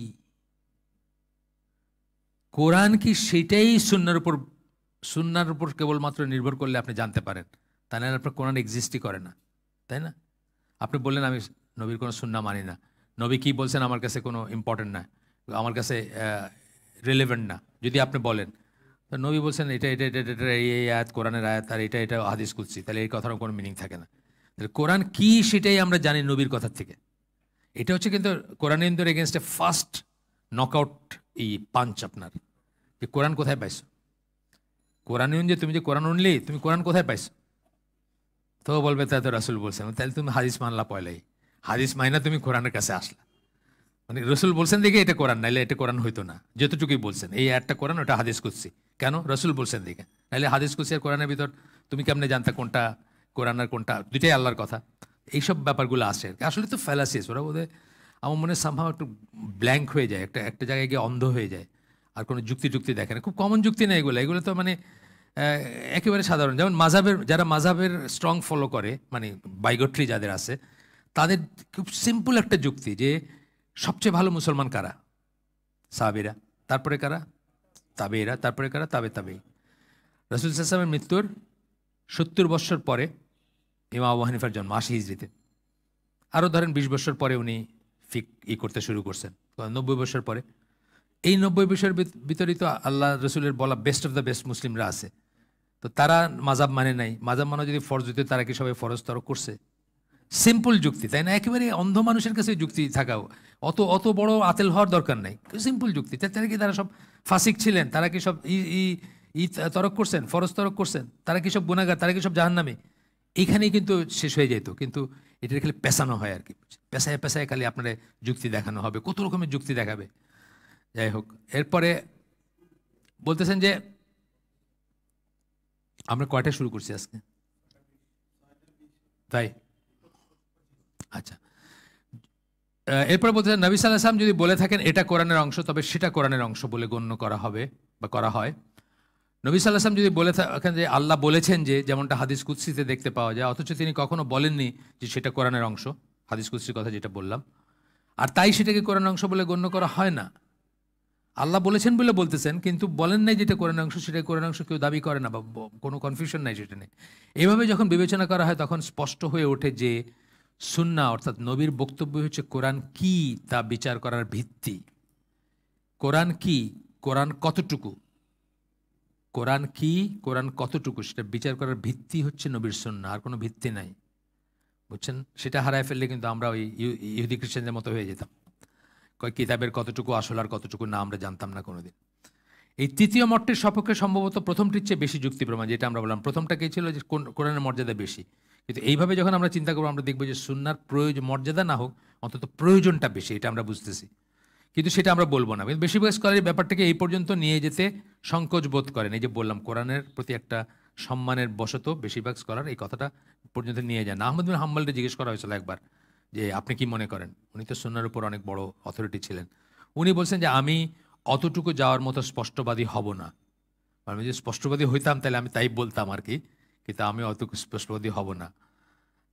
কোরআন কি সেটাই সুন্নাহর উপর কেবলমাত্র নির্ভর করলে আপনি জানতে পারেন, তা না আপনার কোরআন এক্সিস্টই করে না, তাই না? আপনি বললেন আমি নবীর কোনো সুন্নাহ মানি না, নবী কি বলছেন আমার কাছে কোনো ইম্পর্টেন্ট না, আমার কাছে রিলেভেন্ট না। যদি আপনি বলেন তো নবী বলছেন এটা এটা এটা এটা এই আয়াত কোরআনের আয়াত, আর এটা এটা হাদিস কুদসি, তাহলে এই কথার কোনো মিনিং থাকে না। তাহলে কোরআন কি সেটাই আমরা জানি নবীর কথা থেকে। এটা হচ্ছে কিন্তু কোরআনের এগেনস্টে ফার্স্ট নকআউট এই পাঞ্চ আপনার, যে কোরআন কোথায় পাইছো। কোরআন যে তুমি যে কোরআন উনলি, তুমি কোরআন কোথায় পাইছো? তো বলবে তাই তো রাসূল বলছেন, তাহলে তুমি হাদিস মানলা পয়লাই, হাদিস মাইনা তুমি কোরআনের কাছে আসলা, মানে রসুল বলছেন দেখে এটা কোরআন, নাইলে এটা কোরআন হইতো না। যতটুকুই বলছেন এই একটা কোরআন, ওটা হাদিস কুদসি, কেন রসুল বলছেন দেখে, নাইলে হাদিস কুদসি আর কোরআনের ভিতর তুমি কেমনে জানতা কোনটা কোরআন আর কোনটা, দুইটাই আল্লাহর কথা। এইসব ব্যাপারগুলো আসে আসলে তো ফ্যালাসিস। ওরা বোধহয় আমার মনে সামহাও একটু ব্ল্যাঙ্ক হয়ে যায়, একটা জায়গায় গিয়ে অন্ধ হয়ে যায়, আর কোনো যুক্তি দেখে না। খুব কমন যুক্তি না এগুলো তো মানে একেবারে সাধারণ। যেমন যারা মাযহাবের স্ট্রং ফলো করে, মানে বাইগট্রি যাদের আছে, তাদের খুব সিম্পল একটা যুক্তি যে সবচেয়ে ভালো মুসলমান কারা? সাহাবীরা। তারপরে কারা? তাবেঈরা। তারপরে কারা? তাবেঈ। রাসূল সাল্লাল্লাহু আলাইহি ওয়াসাল্লামের মৃত্যুর 70 বছর পরে ইমাম আবু হানিফার জন্ম 80 হিজরিতে। আরও ধরেন 20 বছর পরে উনি করতে শুরু করছেন, 90 বছর পরে। এই 90 বছরের ভিতরেই তো আল্লাহ রসুলের বলা বেস্ট অফ দ্য বেস্ট মুসলিমরা আছে। তো তারা মাযহাব মানে নাই। মাযহাব মানে যদি ফরজ হইতো, তারা কি সবাই ফরজ তরক করছে? সিম্পল যুক্তি, তাই না? একেবারে অন্ধ মানুষের কাছে যুক্তি থাকাও অত বড় আতেল হওয়ার দরকার নাই, সিম্পল যুক্তি। তারা সব ফাসিক ছিলেন? তারা কি সব তরক করছেন, ফরজ তরক করছেন? তারা কি সব গুনাহগার? তারা কি সব জাহান্নামী? এইখানেই কিন্তু শেষ হয়ে যেত। কিন্তু এটা খালি পেছানো হয় আর কি, পেশায় খালি আপনার যুক্তি দেখানো হবে, কত রকমের যুক্তি দেখাবে। যাই হোক, এরপরে বলতেছেন যে আমরা কয়টা শুরু করছি আজকে, তাই? আচ্ছা, এরপর বলতেছেন নবী সাল্লাল্লাহু আলাইহি ওয়াসাল্লাম যদি বলে থাকেন এটা কোরআনের অংশ, তবে সেটা কোরআনের অংশ বলে গণ্য করা হবে বা করা হয়। নবী সাল্লাল্লাহু আলাইহি ওয়াসাল্লাম যদি বলে থাকেন যে আল্লাহ বলেছেন যে, যেমনটা হাদিস কুদসিতে দেখতে পাওয়া যায়, অথচ তিনি কখনো বলেননি যে সেটা কোরআনের অংশ, হাদিস কুদসির কথা যেটা বললাম। আর তাই সেটাকে কোরআনের অংশ বলে গণ্য করা হয় না। আল্লাহ বলেছেন বলে বলতেছেন, কিন্তু বলেন নাই যেটা কোরআনের অংশ সেটা কোরআনের অংশ কেউ দাবি করে না, বা কোনো কনফিউশন নাই সেটা নিয়ে। এইভাবে যখন বিবেচনা করা হয় তখন স্পষ্ট হয়ে ওঠে যে সুন্নাহ অর্থাৎ নবীর বক্তব্য হচ্ছে কোরআন কি তা বিচার করার ভিত্তি। কোরআন কি, কোরআন কতটুকু, কোরআন কি, কোরআন কতটুকু সেটা বিচার করার ভিত্তি হচ্ছে নবীর সুন্নাহ, আর কোনো ভিত্তি নাই। বুঝছেন? সেটা হারায় ফেললে কিন্তু আমরা ওই ইহুদি খ্রিস্টানদের মতো হয়ে যেতাম। কিতাবের কতটুকু আসল আর কতটুকু না আমরা জানতাম না কোনোদিন। এই তৃতীয় মতটির সপক্ষে সম্ভবত প্রথমটির চেয়ে বেশি যুক্তি প্রমাণ, যেটা আমরা বললাম। প্রথমটা কি ছিল যে কোরআনের মর্যাদা বেশি, কিন্তু এইভাবে যখন আমরা চিন্তা করবো আমরা দেখবো যে সুন্নাহর প্রয়োজন, মর্যাদা না হোক অন্তত প্রয়োজনটা বেশি, এটা আমরা বুঝতেছি। কিন্তু সেটা আমরা বলবো না। কিন্তু বেশিরভাগ স্কলার ব্যাপারটাকে এই পর্যন্ত নিয়ে যেতে সংকোচ বোধ করেন। এই যে বললাম কোরআনের প্রতি একটা সম্মানের বশত বেশিরভাগ স্কলার এই কথাটা পর্যন্ত নিয়ে যান। আহমদ বিন হাম্বলকে জিজ্ঞেস করা হয়েছিল একবার যে আপনি কি মনে করেন, উনি তো সুন্নাহর উপর অনেক বড় অথরিটি ছিলেন। উনি বলছেন যে আমি অতটুকু যাওয়ার মতো স্পষ্টবাদী হব না। আমি যদি স্পষ্টবাদী হইতাম তাহলে আমি তাই বলতাম আর কি, কিন্তু আমি অতটুকু স্পষ্টবাদী হব না।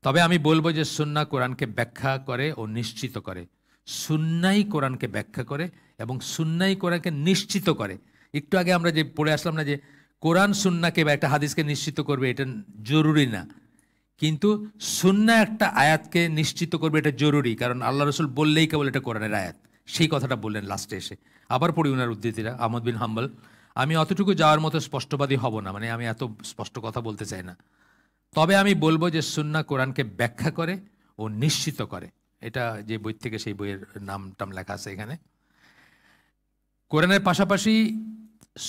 তবে আমি বলবো যে সুন্নাহ কোরআনকে ব্যাখ্যা করে ও নিশ্চিত করে। সুন্নাহই কোরআনকে ব্যাখ্যা করে এবং সুন্নাহই কোরআনকে নিশ্চিত করে। একটু আগে আমরা যে পড়ে আসলাম না যে কোরআন সুন্নাহকে বা একটা হাদিসকে নিশ্চিত করবে, এটা জরুরি না, কিন্তু সুন্নাহ একটা আয়াতকে নিশ্চিত করবে, এটা জরুরি। কারণ আল্লাহ রসুল বললেই কেবল এটা কোরআনের আয়াত, সেই কথাটা বললেন লাস্টে এসে। আবার পড়ি উনার উদ্ধৃতিরা, আহমদ বিন হাম্বল, আমি অতটুকু যাওয়ার মতো স্পষ্টবাদী হব না, মানে আমি এত স্পষ্ট কথা বলতে চাই না। তবে আমি বলবো যে সুন্নাহ কোরআনকে ব্যাখ্যা করে ও নিশ্চিত করে। এটা যে বই থেকে সেই বইয়ের নাম টাম লেখা আছে এখানে। কোরআনের পাশাপাশি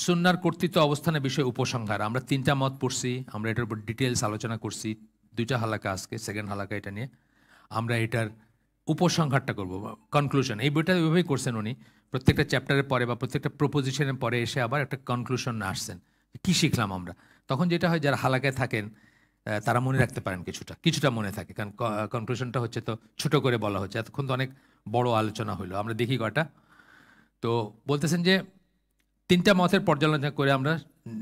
সুন্নাহর কর্তৃত্ব অবস্থানের বিষয়ে উপসংহার, আমরা 3টা মত পড়ছি, আমরা এটার উপর ডিটেলস আলোচনা করছি 2টা হালাকা, আজকে সেকেন্ড হালাকা এটা নিয়ে আমরা এটার উপসংহারটা করব, কনক্লুশন। এই বইটা ওইভাবেই করছেন উনি, প্রত্যেকটা চ্যাপ্টারের পরে বা প্রত্যেকটা প্রপোজিশনের পরে এসে আবার একটা কনক্লুশন আসছেন, কি শিখলাম আমরা। তখন যেটা হয় যারা হালাকায় থাকেন তারা মনে রাখতে পারেন, কিছুটা মনে থাকে, কারণ কনক্লুশনটা হচ্ছে তো ছোট করে বলা হচ্ছে। এতক্ষণ তো অনেক বড় আলোচনা হলো, আমরা দেখি কটা। তো বলতেছেন যে 3টা মতের পর্যালোচনা করে আমরা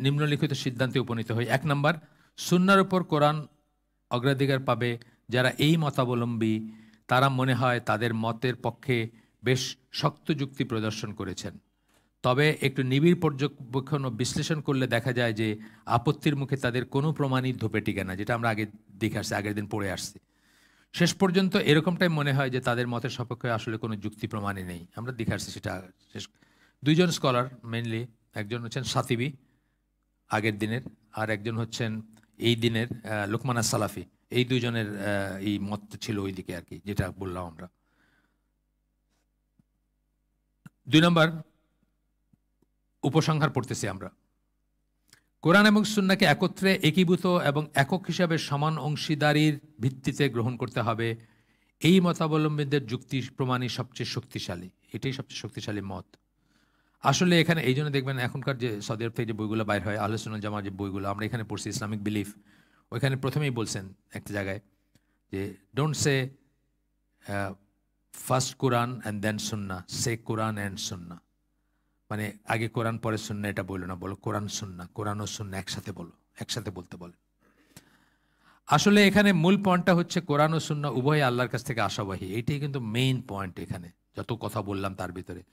নিম্নলিখিত সিদ্ধান্তে উপনীত হই। 1 নম্বর, সুন্নাহর উপর কোরআন অগ্রাধিকার পাবে। যারা এই মতাবলম্বী তারা মনে হয় তাদের মতের পক্ষে বেশ শক্ত যুক্তি প্রদর্শন করেছেন। তবে একটু নিবিড় পর্যবেক্ষণ ও বিশ্লেষণ করলে দেখা যায় যে আপত্তির মুখে তাদের কোনো প্রমাণই ধোপে টিকে না, যেটা আমরা আগে দেখে আসছি, আগের দিন পড়ে আসছি। শেষ পর্যন্ত এরকমটাই মনে হয় যে তাদের মতের সপক্ষে আসলে কোনো যুক্তি প্রমাণই নেই, আমরা দেখে আসছি সেটা শেষ। 2জন স্কলার মেইনলি, একজন হচ্ছেন সাতিবি আগের দিনের, আর একজন হচ্ছেন এই দিনের লোকমান আস-সালাফি। এই 2জনের এই মত ছিল ওই দিকে আর কি, যেটা বললাম আমরা। 2 নম্বর উপসংহার পড়তেছি আমরা। কোরআন এবং সুন্নাহকে একত্রে একীভূত এবং একক হিসাবে সমান অংশীদারির ভিত্তিতে গ্রহণ করতে হবে, এই মতাবলম্বীদের যুক্তি প্রমাণই সবচেয়ে শক্তিশালী, এটাই সবচেয়ে শক্তিশালী মত। আসলে এখানে এই জন্য দেখবেন এখনকার যে সৌদি আরব থেকে যে বইগুলো বাইর হয়, আহলে সুন্নাহ জামার যে বইগুলো আমরা এখানে পড়ছি, ইসলামিক বিলিফ, ওইখানে প্রথমেই বলছেন একটা জায়গায় যে don't say first Quran and then সুন্নাহ, সে কোরআন অ্যান্ড সুন্নাহ। মানে আগে কোরআন পরে সুন্নাহ, এটা বলো না, বলো কোরআন সুন্নাহ, কোরআন ও সুন্নাহ একসাথে বলো, একসাথে বলতে বলে। আসলে এখানে মূল পয়েন্টটা হচ্ছে কোরআন ও সুন্নাহ উভয় আল্লাহর কাছ থেকে আশাবাহী, এইটাই কিন্তু মেইন পয়েন্ট এখানে, যত কথা বললাম তার ভিতরে।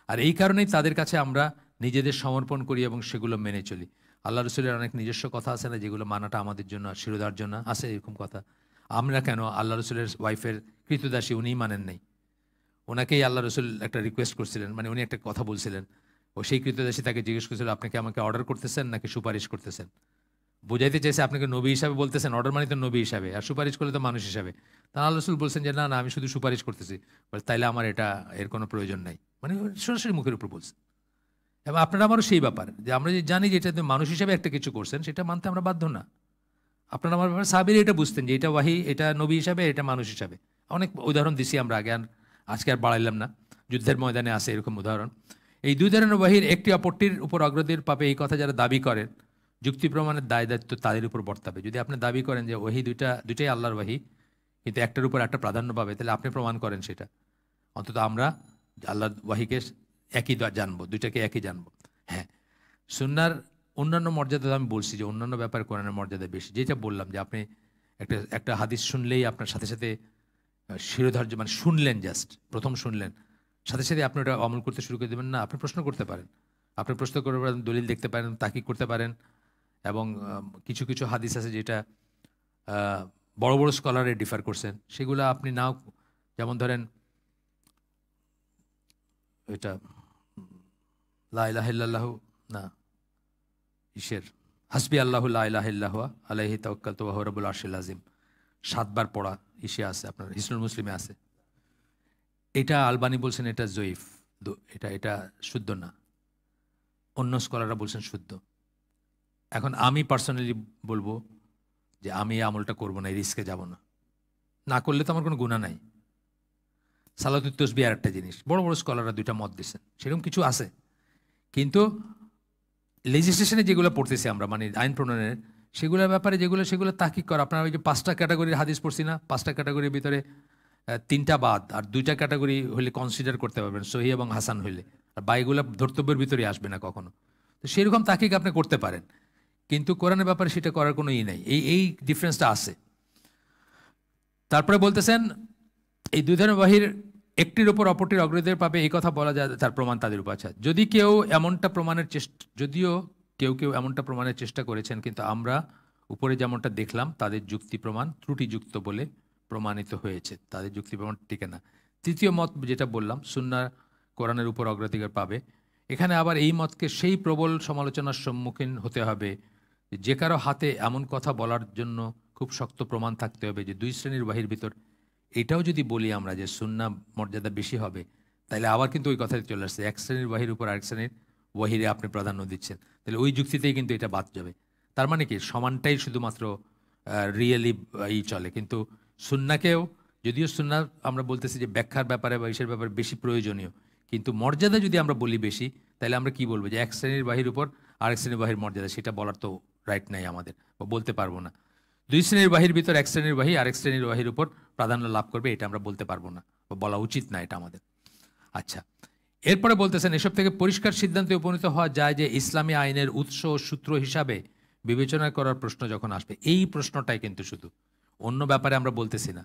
আর এই কারণেই তাদের কাছে আমরা নিজেদের সমর্পণ করি এবং সেগুলো মেনে চলি। আল্লাহ রসুলের অনেক নিজস্ব কথা আছে না, যেগুলো মানাটা আমাদের জন্য শিরোধার জন্য আছে, এরকম কথা। আমরা কেন, আল্লাহ রসুলের ওয়াইফের কৃতদাসী উনিই মানেন নাই, ওনাকেই আল্লাহ রসুল একটা রিকোয়েস্ট করছিলেন, মানে উনি একটা কথা বলছিলেন, ও সেই কৃতদাসী তাকে জিজ্ঞেস করছিল আপনি কি আমাকে অর্ডার করতেছেন নাকি সুপারিশ করতেছেন। বোঝাইতে চাইছে আপনাকে নবী হিসাবে বলতেছেন, অর্ডার মানে তো নবী হিসাবে, আর সুপারিশ করলে তো মানুষ হিসাবে। তা আল্লাহ রসুল বলছেন যে না না, আমি শুধু সুপারিশ করতেছি। তাইলে আমার এর কোনো প্রয়োজন নাই, মানে সরাসরি মুখের উপর বলছেন। এবং আপনারা আমারও সেই ব্যাপার যে আমরা যে জানি যে এটা মানুষ হিসাবে একটা কিছু করছেন, সেটা মানতে আমরা বাধ্য না। আপনারা আমার ব্যাপারে সাহাবীরা এটা বুঝতেন যে এটা ওয়াহি, এটা নবী হিসাবে, এটা মানুষ হিসাবে। অনেক উদাহরণ দিছি আমরা আগে, আর আজকে আর বাড়াইলাম না, যুদ্ধের ময়দানে আছে এরকম উদাহরণ। এই 2 ধরনের ওয়াহির একটি অপরটির উপর অগ্রাধিকার পাবে, এই কথা যারা দাবি করেন, যুক্তি প্রমাণের দায় দায়িত্ব তাদের উপর বর্তাবে। যদি আপনি দাবি করেন যে ওয়াহি দুইটাই আল্লাহর ওয়াহি, কিন্তু একটার উপর একটা প্রাধান্য পাবে, তাহলে আপনি প্রমাণ করেন সেটা। অন্তত আমরা আল্লাহর ওয়াহিকে একই জানবো, দুইটাকে একই জানবো। হ্যাঁ, সুন্নাহর অন্যান্য মর্যাদা আমি বলছি যে অন্যান্য ব্যাপারে কোরআনের মর্যাদা বেশি, যেটা বললাম যে আপনি একটা হাদিস শুনলেই আপনার সাথে সাথে শিরোধার্য, মানে শুনলেন, জাস্ট প্রথম শুনলেন, সাথে সাথে আপনি ওটা অমল করতে শুরু করে দেবেন না। আপনি প্রশ্ন করতে পারেন, আপনি প্রশ্ন করতে পারেন, দলিল দেখতে পারেন, তাকিক করতে পারেন। এবং কিছু কিছু হাদিস আছে যেটা বড় বড় স্কলারে ডিফার করছেন, সেগুলো আপনি নাও, যেমন ধরেন এটা লা ইলাহা ইল্লাল্লাহু, না ইসের হাসবি আল্লাহু লা ইলাহা ইল্লাহু আলাইহি তাওয়াক্কালতু ওয়া হুয়া রাব্বুল আরশিল আযীম 7 বার পড়া ইসে আছে, আপনার হিসনুল মুসলিমে আছে। এটা আলবানি বলছেন এটা জয়ীফ, এটা এটা শুদ্ধ না, অন্য স্কলাররা বলছেন শুদ্ধ। এখন আমি পার্সোনালি বলবো যে আমি এই আমলটা করবো না, এই রিস্কে যাব না, না করলে তো আমার কোনো গুনাহ নাই। সালাতুত তাসবিহ আর একটা জিনিস, বড় বড় স্কলাররা দুইটা মত দিচ্ছেন, সেরকম কিছু আছে। কিন্তু লেজিসলেশনে যেগুলো পড়তেছি আমরা, মানে আইন প্রণয়নের, সেগুলোর ব্যাপারে সেগুলো তাহকিক করা। আপনার ওই যে 5টা ক্যাটাগরির হাদিস পড়ছি না, 5টা ক্যাটাগরির ভিতরে 3টা বাদ, আর 2টা ক্যাটাগরি হলে কনসিডার করতে পারবেন, সহি এবং হাসান হইলে, আর বাইগুলো ধর্তব্যের ভিতরে আসবে না কখনো। তো সেরকম তাহকিক আপনি করতে পারেন, কিন্তু কোরআনের ব্যাপারে সেটা করার কোনো ই নাই। এই ডিফারেন্সটা আছে। তারপরে বলতেছেন এই দুই ধরনের ওয়াহির একটির ওপর অপরটির অগ্রাধিকার পাবে, এই কথা বলা যায়, তার প্রমাণ তাদের উপর আছে। যদিও কেউ এমনটা প্রমাণের চেষ্টা করেছেন, কিন্তু আমরা উপরে যেমনটা দেখলাম তাদের যুক্তি প্রমাণ ত্রুটিযুক্ত বলে প্রমাণিত হয়েছে, তাদের যুক্তি প্রমাণ টিকে না। তৃতীয় মত যেটা বললাম, সুন্নাহ কোরআনের উপর অগ্রাধিকার পাবে, এখানে আবার এই মতকে সেই প্রবল সমালোচনার সম্মুখীন হতে হবে যে কারো হাতে এমন কথা বলার জন্য খুব শক্ত প্রমাণ থাকতে হবে যে 2 শ্রেণীর ওয়াহির ভিতর এটাও যদি বলি আমরা যে সুন্নাহ মর্যাদা বেশি হবে, তাহলে আবার কিন্তু ওই কথায় চলে আসছে, 1 শ্রেণীর ওয়াহির উপর আরেক শ্রেণীর ওয়াহিরে আপনি প্রাধান্য দিচ্ছেন, তাহলে ওই যুক্তিতেই কিন্তু এটা বাদ যাবে। তার মানে কি, সমানটাই শুধুমাত্র রিয়েলি চলে, কিন্তু সুন্নাহকেও, যদিও সুন্নাহ আমরা বলতেছি যে ব্যাখ্যার ব্যাপারে বা ইসের ব্যাপারে বেশি প্রয়োজনীয়, কিন্তু মর্যাদা যদি আমরা বলি বেশি, তাহলে আমরা কি বলবো যে 1 শ্রেণীর ওয়াহির উপর আরেক শ্রেণীর ওয়াহির মর্যাদা, সেটা বলার তো রাইট নাই আমাদের, বা বলতে পারবো না। 2 শ্রেণীর ওয়াহির ভিতর 1 শ্রেণীর ওয়াহি আরেক শ্রেণীর ওয়াহির উপর প্রাধান্য লাভ করবে, এটা আমরা বলতে পারবো না, বা বলা উচিত না এটা আমাদের। আচ্ছা, এরপরে বলতেছেন এসব থেকে পরিষ্কার সিদ্ধান্তে উপনীত হওয়া যায় যে ইসলামী আইনের উৎস ও সূত্র হিসাবে বিবেচনা করার প্রশ্ন যখন আসবে, এই প্রশ্নটাই কিন্তু শুধু, অন্য ব্যাপারে আমরা বলতেছি না।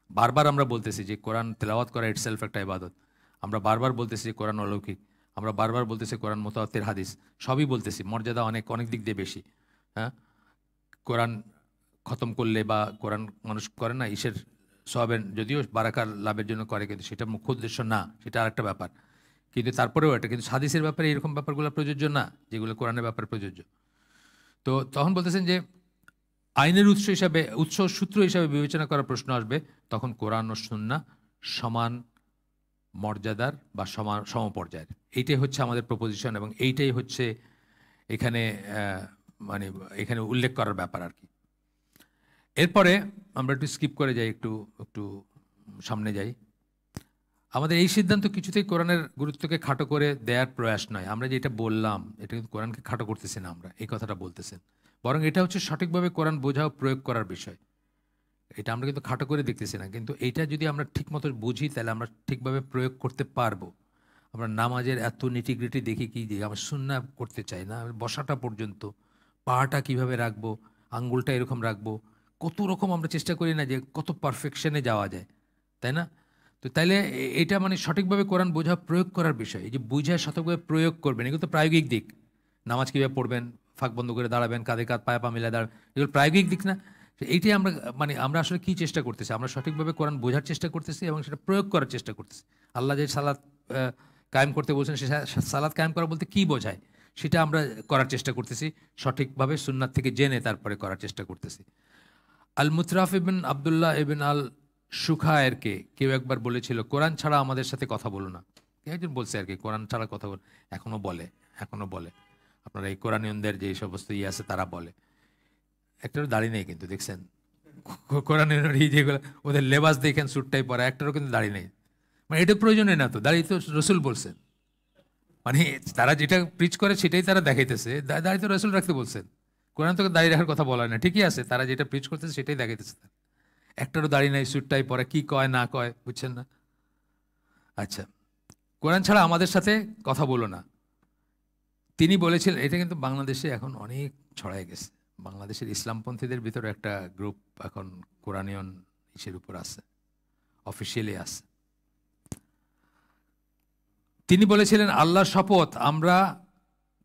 বারবার আমরা বলতেছি যে কোরআন তেলাওয়াত করা ইটসেলফ একটা ইবাদত, আমরা বারবার বলতেছি যে কোরআন অলৌকিক, আমরা বারবার বলতেছি কোরআন মুতাওয়াত্তির হাদিস, সবই বলতেছি, মর্যাদা অনেক অনেক দিক দিয়ে বেশি। হ্যাঁ, কোরআন খতম করলে বা কোরআন মানুষ করে না ইসের সওয়াবের, যদিও বারাকার লাভের জন্য করে, কিন্তু সেটা মুখ্য উদ্দেশ্য না, সেটা আরেকটা ব্যাপার। কিন্তু তারপরেও এটা কিন্তু হাদিসের ব্যাপারে এরকম ব্যাপারগুলো প্রযোজ্য না, যেগুলো কোরআনের ব্যাপারে প্রযোজ্য। তো তখন বলতেছেন যে আইনের উৎস সূত্র হিসাবে বিবেচনা করার প্রশ্ন আসবে, তখন কোরআন ও সুন্নাহ সমান মর্যাদার বা সমপর্যায়ের। এইটাই হচ্ছে আমাদের প্রপোজিশন, এবং এইটাই হচ্ছে এখানে মানে এখানে উল্লেখ করার ব্যাপার আর কি। এরপরে আমরা একটু স্কিপ করে যাই, একটু সামনে যাই। আমাদের এই সিদ্ধান্ত কিছুতেই কোরআনের গুরুত্বকে খাটো করে দেওয়ার প্রয়াস নয়। আমরা যেটা বললাম, এটা কিন্তু কোরআনকে খাটো করতেছি না আমরা, এই কথাটা বলতেছেন, বরং এটা হচ্ছে সঠিকভাবে কোরআন বোঝা ও প্রয়োগ করার বিষয়। এটা আমরা কিন্তু খাটো করে দেখতেছি না, কিন্তু এইটা যদি আমরা ঠিকমতো বুঝি তাহলে আমরা ঠিকভাবে প্রয়োগ করতে পারবো। আমরা নামাজের এত নিটিগ্রিটি দেখি কি যে আমরা সুন্নাহ করতে চাই না, বসাটা পর্যন্ত, পাটা কিভাবে রাখবো, আঙ্গুলটা এরকম রাখবো, কত রকম আমরা চেষ্টা করি না যে কত পারফেকশনে যাওয়া যায়, তাই না? তো তাইলে এটা মানে সঠিকভাবে কোরআন বোঝা প্রয়োগ করার বিষয়। এই যে বুঝায় সঠিকভাবে প্রয়োগ করবেন, এগুলো তো প্রায়োগিক দিক। নামাজ কীভাবে পড়বেন, ফাঁক বন্ধ করে দাঁড়াবেন, কাঁধে কাঁধ পায়ে পা মিলে দাঁড়াবেন, এগুলো প্রায়োগিক দিক না? এইটাই আমরা মানে আমরা আসলে কী চেষ্টা করতেছি, আমরা সঠিকভাবে কোরআন বোঝার চেষ্টা করতেছি এবং সেটা প্রয়োগ করার চেষ্টা করতেছি। আল্লাহ যে সালাত কায়েম করতে বলছেন, সে সালাত কায়েম করা বলতে কী বোঝায় সেটা আমরা করার চেষ্টা করতেছি, সঠিকভাবে সুন্নাত থেকে জেনে তারপরে করার চেষ্টা করতেছি। আল মুতরাফ ইবিন আবদুল্লাহ ইবিন আল সুখায়েরকে কেউ একবার বলেছিল, কোরআন ছাড়া আমাদের সাথে কথা বলো না। কেউ একজন বলছে আর কি, কোরআন ছাড়া কথা বল, এখনো বলে আপনারা এই কোরআনিয়নদের যে সমস্ত আছে তারা বলে। একটারও দাড়ি নেই কিন্তু, দেখছেন কোরআনিয়নের যেগুলো ওদের লেবাস দেখেন, সুটটাই পরা, একটারও কিন্তু দাড়ি নেই। মানে এটা প্রয়োজনীয় না তো, দাড়ি তো রসুল বলছেন, মানে তারা যেটা প্রিচ করে সেটাই তারা দেখাইতেছে, দাড়ি তো রসুল রাখতে বলছেন, কোরআন তোকে দাড়ি রাখার কথা বলা না। ঠিকই আছে, তারা যেটা প্রিচ করতেছে সেটাই দেখাইতেছে, একটারও দাড়ি নাই, সুটটাই পরে, কি কয় না কয় বুঝছেন না। আচ্ছা, কোরআন ছাড়া আমাদের সাথে কথা বলো না তিনি বলেছিলেন। এটা কিন্তু বাংলাদেশে এখন অনেক ছড়ায় গেছে, বাংলাদেশের ইসলামপন্থীদের ভিতরে একটা গ্রুপ এখন কোরআনিয়ন ইসের উপর আছে, অফিসিয়ালি আছে। তিনি বলেছিলেন, আল্লাহর শপথ, আমরা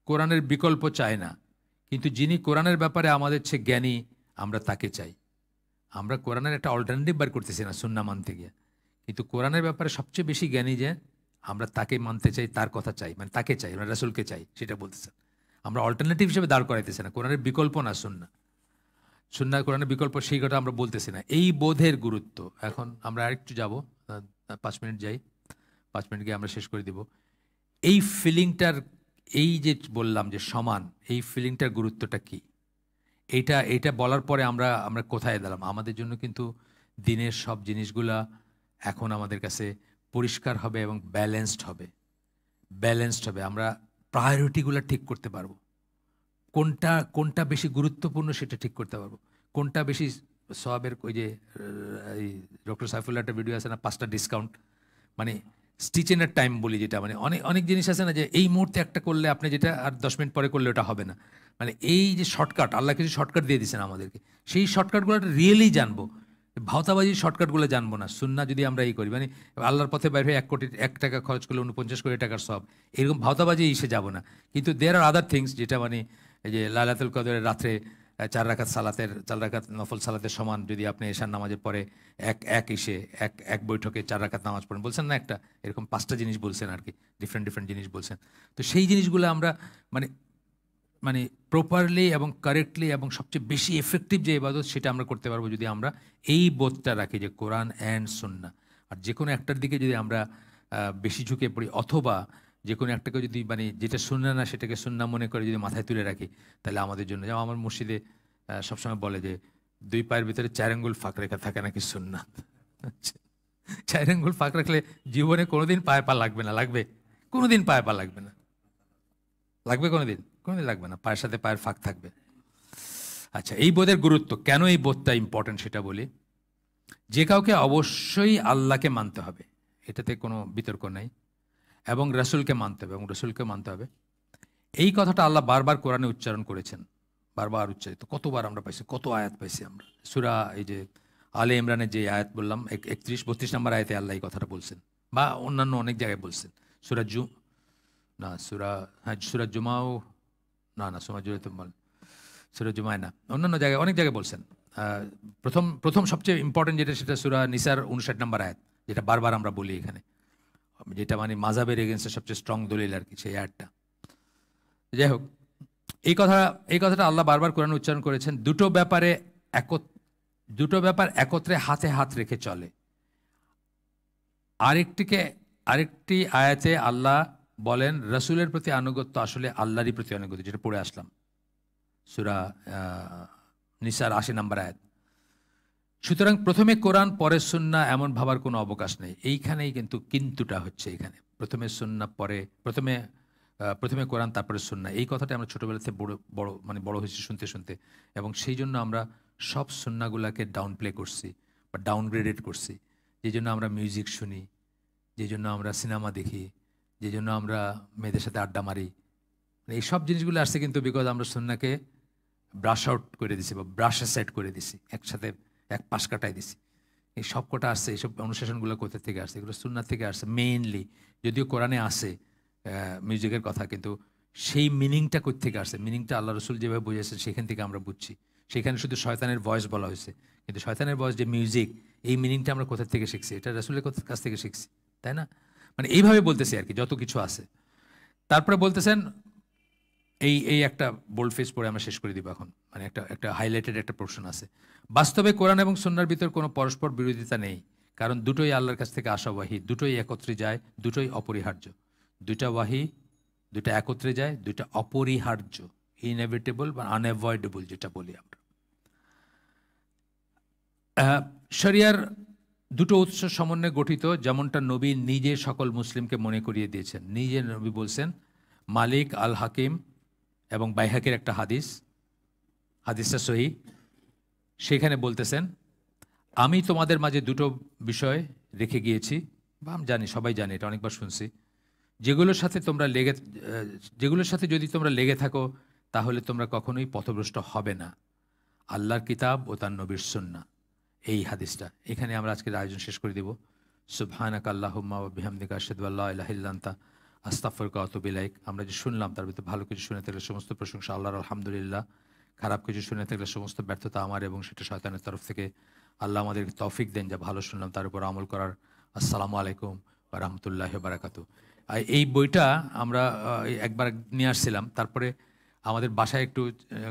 কোরআনের বিকল্প চাই না, কিন্তু যিনি কোরআনের ব্যাপারে আমাদের চেয়ে জ্ঞানী আমরা তাকে চাই। আমরা কোরআনের একটা অল্টারনেটিভ বার করতেছি না সুন্না মানতে গিয়ে, কিন্তু কোরআনের ব্যাপারে সবচেয়ে বেশি জ্ঞানী যে আমরা তাকে মানতে চাই, তার কথা চাই, মানে তাকে চাই, আমরা রাসূলকে চাই, সেটা বলতেছেন। আমরা অল্টারনেটিভ হিসেবে দাঁড় করাইতেছি না, কোরআনের বিকল্প না সুন্না, সুন্না কোরআনের বিকল্প, সেই কথা আমরা বলতেছি না। এই বোধের গুরুত্ব, এখন আমরা আরেকটু যাব, 5 মিনিট যাই, 5 মিনিট গিয়ে আমরা শেষ করে দিব। এই ফিলিংটার, এই যে বললাম যে সমান, এই ফিলিংটার গুরুত্বটা কি, এইটা বলার পরে আমরা আমরা কোথায় দাঁড়ালাম। আমাদের জন্য কিন্তু দিনের সব জিনিসগুলা এখন আমাদের কাছে পরিষ্কার হবে এবং ব্যালেন্সড হবে, আমরা প্রায়োরিটিগুলো ঠিক করতে পারবো, কোনটা কোনটা বেশি গুরুত্বপূর্ণ সেটা ঠিক করতে পারবো, কোনটা বেশি সওয়াবের। ওই যে এই ডক্টর সাইফুল্লাহ একটা ভিডিও আছে না, 5টা ডিসকাউন্ট, মানে স্টিচেনের টাইম বলি, যেটা মানে অনেক অনেক জিনিস আছে না, যে এই মুহূর্তে একটা করলে আপনি যেটা আর 10 মিনিট পরে করলে ওটা হবে না। মানে এই যে শর্টকাট, আল্লাহ কিছু শর্টকাট দিয়ে দিয়েছেন আমাদেরকে, সেই শর্টকাটগুলো রিয়েলি জানবো, ভাওতাবাজির শর্টকাটগুলো জানবো না। সুন্না যদি আমরা এই করি, মানে আল্লাহর পথে বাইরে হয়ে 1 টাকা খরচ করলে 49 কোটি টাকার সব, এরকম ভাওতাবাজি এসে যাবো না। কিন্তু দেয়ার আর আদার থিংস, যেটা মানে এই যে লাইলাতুল কদরের রাত্রে 4 রাকাত সালাতের, 4 রাকাত নফল সালাতের সমান যদি আপনি এশার নামাজের পরে এক বৈঠকে 4 রাকাত নামাজ পড়েন, বলছেন না একটা, এরকম 5টা জিনিস বলছেন আর কি, ডিফারেন্ট জিনিস বলছেন। তো সেই জিনিসগুলো আমরা মানে মানে প্রপারলি এবং কারেক্টলি এবং সবচেয়ে বেশি এফেক্টিভ যে ইবাদত, সেটা আমরা করতে পারবো যদি আমরা এই বোধটা রাখি যে কোরআন অ্যান্ড সুন্নাহ। আর যে কোনো একটার দিকে যদি আমরা বেশি ঝুঁকে পড়ি, অথবা যে কোনো একটাকে যদি মানে যেটা সুন্নাহ না সেটাকে সুন্নাহ মনে করে যদি মাথায় তুলে রাখি, তাহলে আমাদের জন্য, যেমন আমার মসজিদে সবসময় বলে যে 2 পায়ের ভিতরে 4 আঙ্গুল ফাঁক রেখা থাকে নাকি সুন্নাত। 4 আঙ্গুল ফাঁক রাখলে জীবনে কোনোদিন পায়ে পা লাগবে না, লাগবে কোনোদিন পায়ে পা লাগবে না, লাগবে কোনোদিন লাগবে না, পায়ের সাথে পায়ের ফাঁক থাকবে। আচ্ছা, এই বোধের গুরুত্ব কেন, এই বোধটা ইম্পর্টেন্ট সেটা বলি। যে কাউকে অবশ্যই আল্লাহকে মানতে হবে, এটাতে কোনো বিতর্ক নাই, এবং রাসূলকে মানতে হবে, এই কথাটা আল্লাহ বারবার কোরআনে উচ্চারণ করেছেন, বারবার উচ্চারিত, কতবার আমরা পাইছি, কত আয়াত পাইছি আমরা। সূরা এই যে আলে ইমরানের যে আয়াত বললাম, 31-32 নম্বর আয়াতে আল্লাহ এই কথাটা বলছেন, বা অন্যান্য অনেক জায়গায় বলছেন। সূরা জুমাও না, সূরা জুমায় না, অন্যান্য জায়গায়, অনেক জায়গায় বলছেন। প্রথম সবচেয়ে ইম্পর্টেন্ট যেটা, সেটা সূরা নিসার 59 নম্বর আয়াত, যেটা বারবার আমরা বলি এখানে, যেটা মানে মাযহাবের এগেইনস্টে সবচেয়ে স্ট্রং দলিল আর কি, সেই আয়াতটা। যাই হোক, এই কথাটা আল্লাহ বারবার কোরআনে উচ্চারণ করেছেন। দুটো ব্যাপার একত্রে হাতে হাত রেখে চলে। আরেকটি আয়াতে আল্লাহ বলেন রাসূলের প্রতি আনুগত্য আসলে আল্লাহরই প্রতি আনুগত্য, যেটা পড়ে আসলাম, সূরা নিসার 80 নম্বর আয়াত। সুতরাং প্রথমে কোরআন পরে সুন্নাহ এমন ভাবার কোনো অবকাশ নেই। এইখানেই কিন্তুটা হচ্ছে, এখানে প্রথমে সুন্নাহ পরে, প্রথমে কোরআন তারপরে সুন্নাহ। এই কথাটা আমরা ছোটোবেলাতে বড় হয়েছি শুনতে, এবং সেই জন্য আমরা সব সুন্নাহগুলোকে ডাউন প্লে করছি বা ডাউনগ্রেডেড করছি। যে জন্য আমরা মিউজিক শুনি, যে জন্য আমরা সিনেমা দেখি, যে জন্য আমরা মেয়েদের সাথে আড্ডা মারি, এই সব জিনিসগুলো আসছে কিন্তু বিকজ আমরা সুন্নাহকে ব্রাশ আউট করে দিছি বা ব্রাশ সেট করে দিছি, একসাথে এক পাশ কাটাই দিছি। এই সব কটা আসছে, এইসব অনুশাসনগুলো কোথা থেকে আসছে? এগুলো সুন্নাহ থেকে আসছে মেইনলি, যদিও কোরআনে আসে মিউজিকের কথা, কিন্তু সেই মিনিংটা কোত্থেকে আসছে? মিনিংটা আল্লাহ রসুল যেভাবে বুঝেছেন সেখান থেকে আমরা বুঝছি। সেখানে শুধু শয়তানের ভয়েস বলা হয়েছে, কিন্তু শয়তানের ভয়েস যে মিউজিক, এই মিনিংটা আমরা কোথা থেকে শিখছি? এটা রসুলের কাছ থেকে শিখছি, তাই না? মানে এইভাবে বলতেছি আর কি, যত কিছু আছে। তারপরে বলতেছেন, এই একটা বোল্ড ফেস পড়ে আমরা শেষ করে দিব এখন, মানে একটা হাইলাইটেড একটা পোরশন আছে। বাস্তবে কোরআন এবং সুন্নাহর ভিতর কোনো পরস্পর বিরোধিতা নেই, কারণ দুটোই আল্লাহর কাছ থেকে আসা ওয়াহি, দুটোই একত্রে যায়, দুটোই অপরিহার্য। দুইটা ওয়াহি, দুইটা একত্রে যায়, দুইটা অপরিহার্য, ইনএভিটেবল বা আনঅ্যাভয়েডেবল যেটা বলি আমরা। শরিয়ার দুটো উৎস সমন্বয়ে গঠিত, যেমনটা নবী নিজে সকল মুসলিমকে মনে করিয়ে দিয়েছেন। নিজে নবী বলছেন, মালিক আল হাকিম এবং বাইহাকির একটা হাদিসটা সহিহ, সেখানে বলতেছেন, আমি তোমাদের মাঝে দুটো বিষয় রেখে গিয়েছি, বা আমি জানি, সবাই জানি, এটা অনেকবার শুনছি, যেগুলোর সাথে যদি তোমরা লেগে থাকো তাহলে তোমরা কখনোই পথভ্রষ্ট হবে না, আল্লাহর কিতাব ও তার নবীর সুন্নাহ। এই হাদিসটা। এখানে আমরা আজকের আয়োজন শেষ করে দিব। সুবহানাকা আল্লাহুম্মা ওয়া বিহামদিকা আশহাদু আল্লা ইলাহা ইল্লা আনতা আস্তাগফিরুকা ওয়া আতুবু ইলাইক। আমরা যে শুনলাম তার ভিতরে ভালো কিছু শুনে থাকলে সমস্ত প্রশংসা আল্লাহর, আলহামদুলিল্লাহ। খারাপ কিছু শুনে থাকলে সমস্ত ব্যর্থতা আমার এবং সেটা শয়তানের তরফ থেকে। আল্লাহ আমাদেরকে তৌফিক দেন যা ভালো শুনলাম তার উপর আমল করার। আসসালামু আলাইকুম ওয়া রাহমাতুল্লাহি ওয়া বারাকাতুহু। এই বইটা আমরা একবার নিয়ে আসছিলাম, তারপরে আমাদের বাসায় একটু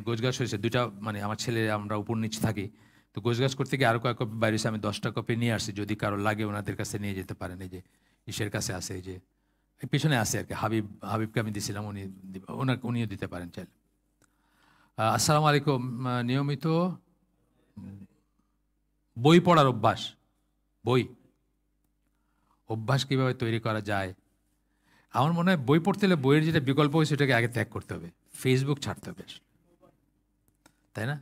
গোছগাছ হয়েছে। দুইটা মানে আমার ছেলে, আমরা উপর নিচে থাকি, তো গোছগাছ করতে গিয়ে আরও কয়েক কপি বাইরে এসে আমি 10টা কপি নিয়ে আসছি, যদি কারো লাগে ওনাদের কাছে নিয়ে যেতে পারেন। এই যে ইসের কাছে আছে, এই যে পিছনে আছে আর কি, হাবিবকে আমি দিয়েছিলাম, উনিও দিতে পারেন চাইলে। আসসালামু আলাইকুম। নিয়মিত বই পড়ার অভ্যাস কীভাবে তৈরি করা যায়? আমার মনে হয় বই পড়তে হলে বইয়ের যেটা বিকল্প হয় সেটাকে আগে ত্যাগ করতে হবে, ফেসবুক ছাড়তে হবে, তাই না?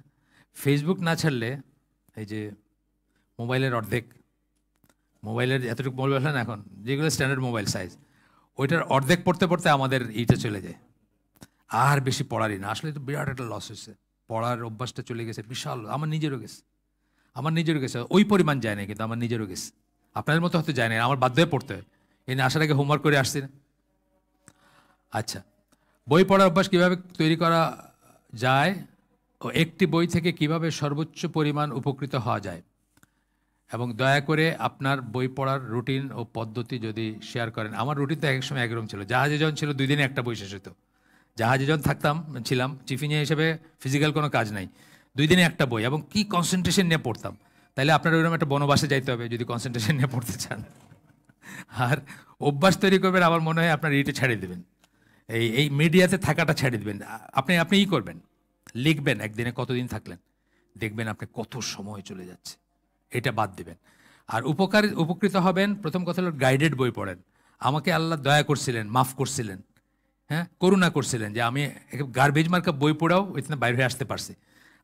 ফেসবুক না ছাড়লে এই যে মোবাইলের মোবাইলের এতটুকু মোবাইল হয় না এখন, যেগুলো স্ট্যান্ডার্ড মোবাইল সাইজ, ওইটার অর্ধেক পড়তে পড়তে আমাদের এইটা চলে যায়, আর বেশি পড়ারই না। আসলে তো বিরাট একটা লস হয়েছে, পড়ার অভ্যাসটা চলে গেছে বিশাল। আমার নিজেরও গেছে, ওই পরিমাণ যায় না, কিন্তু আমার নিজেরও গেছে। আপনাদের মতো হয়তো যায় না, আমার বাধ্য হয়ে পড়তে হয়। এনে আসার আগে হোমওয়ার্ক করে আসছি না। আচ্ছা, বই পড়ার অভ্যাস কীভাবে তৈরি করা যায় ও একটি বই থেকে কিভাবে সর্বোচ্চ পরিমাণ উপকৃত হওয়া যায়, এবং দয়া করে আপনার বই পড়ার রুটিন ও পদ্ধতি যদি শেয়ার করেন। আমার রুটিন তো এক সময় একরকম ছিল। জাহাজে যখন ছিল 2 দিনে একটা বই শেষ হতো। জাহাজে যখন ছিলাম চিফিনিয়া হিসেবে, ফিজিক্যাল কোনো কাজ নাই, 2 দিনে একটা বই, এবং কি কনসেন্ট্রেশন নিয়ে পড়তাম। তাইলে আপনার ওইরকম একটা বনবাসে যাইতে হবে যদি কনসেন্ট্রেশন নিয়ে পড়তে চান। আর অভ্যাস তৈরি করবেন, আমার মনে হয় আপনার এইটা ছাড়িয়ে দেবেন, এই মিডিয়াতে থাকাটা ছেড়ে দেবেন। আপনি ই করবেন, লিখবেন একদিনে কতদিন থাকলেন, দেখবেন আপনি কত সময় চলে যাচ্ছে। এটা বাদ দিবেন। আর উপকৃত হবেন, প্রথম কথা হলো গাইডেড বই পড়েন। আমাকে আল্লাহ দয়া করছিলেন, মাফ করছিলেন, হ্যাঁ, করুণা করছিলেন যে আমি গার্বেজ মার্কা বই পড়াও ওইখানে বাইরে হয়ে আসতে পারছি।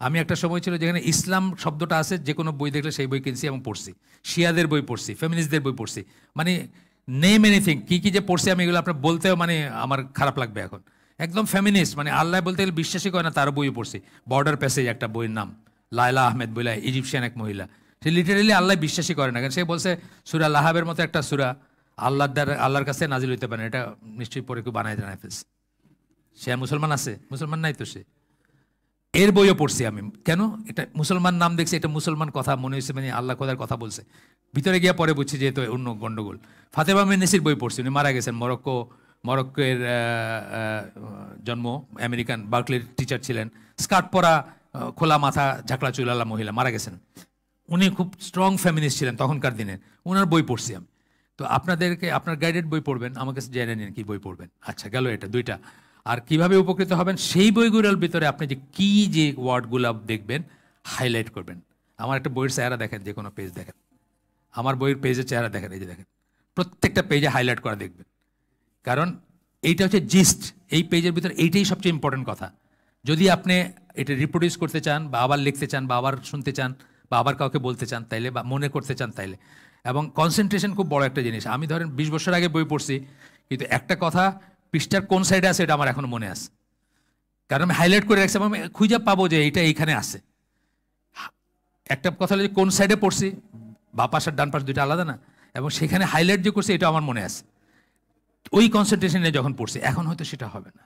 আমি একটা সময় ছিল যেখানে ইসলাম শব্দটা আছে, যে কোনো বই দেখলে সেই বই কিনছি এবং পড়ছি। শিয়াদের বই পড়ছি, ফেমিনিস্টদের বই পড়ছি, মানে নেম এনিথিং, কী যে পড়ছি আমি, এগুলো আপনার বলতেও মানে আমার খারাপ লাগবে এখন। একদম ফেমিনিস্ট, মানে আল্লাহ বলতে গেলে বিশ্বাসই করে না, তারও বই পড়ছি। বর্ডার প্যাসেজ একটা বইয়ের নাম, লায়লা আহমেদ বইলা, ইজিপশিয়ান এক মহিলা, সে লিটারেলি আল্লাহ বিশ্বাসই করে না। কারণ সে বলছে সূরা লাহাবের মতো একটা সূরা আল্লাহর কাছে নাজিল হইতে পারে, এটা নিশ্চয়ই পরে কেউ বানায় জানায় ফেলছে। সে মুসলমান আছে? মুসলমান নাই তো সে। এর বইও পড়ছি আমি। কেন? এটা মুসলমান নাম দেখছি, এটা মুসলমান কথা মনে হয়েছে, মানে আল্লাহ খোদার কথা বলছে। ভিতরে গিয়ে পরে বুঝছি যে এটা অন্য গন্ডগোল। ফাতেমা মেনেসির বই পড়ছি, উনি মারা গেছেন। মরক্কোর জন্ম, আমেরিকান, বার্কলির টিচার ছিলেন, স্কার্ট পরা, খোলা মাথা, ঝাঁকড়া চুলালা মহিলা, মারা গেছেন। উনি খুব স্ট্রং ফেমিনিস্ট ছিলেন তখনকার দিনে, ওনার বই পড়ছি আমি। তো আপনার গাইডেড বই পড়বেন, আমার কাছে জেনে নিন কী বই পড়বেন। আচ্ছা, গেল এটা 2টা। আর কিভাবে উপকৃত হবেন, সেই বইগুলোর ভিতরে আপনি যে ওয়ার্ডগুলো দেখবেন হাইলাইট করবেন। আমার একটা বইয়ের চেহারা দেখেন, যে কোনো পেজ দেখেন, আমার বইয়ের পেজের চেহারা দেখেন, এই যে দেখেন, প্রত্যেকটা পেজে হাইলাইট করা দেখবেন। কারণ এইটা হচ্ছে জিস্ট, এই পেজের ভিতরে এইটাই সবচেয়ে ইম্পর্টেন্ট কথা। যদি আপনি এটা রিপ্রোডিউস করতে চান, বা আবার লিখতে চান, বা আবার শুনতে চান, বা আবার কাউকে বলতে চান তাইলে, বা মনে করতে চান তাইলে। এবং কনসেন্ট্রেশন খুব বড় একটা জিনিস। আমি ধরেন 20 বছর আগে বই পড়ছি, কিন্তু একটা কথা পৃষ্ঠার কোন সাইডে আছে এটা আমার এখনো মনে আছে, কারণ আমি হাইলাইট করে রাখছি, আমি খুঁজে পাবো যে এইটা এইখানে আছে। একটা কথা হলো যে কোন সাইডে পড়ছি, বা পাশ আর ডান পাশ দুইটা আলাদা না, এবং সেখানে হাইলাইট যে করছি এটা আমার মনে আছে। ওই কনসেন্ট্রেশনে যখন পড়ছি, এখন হয়তো সেটা হবে না।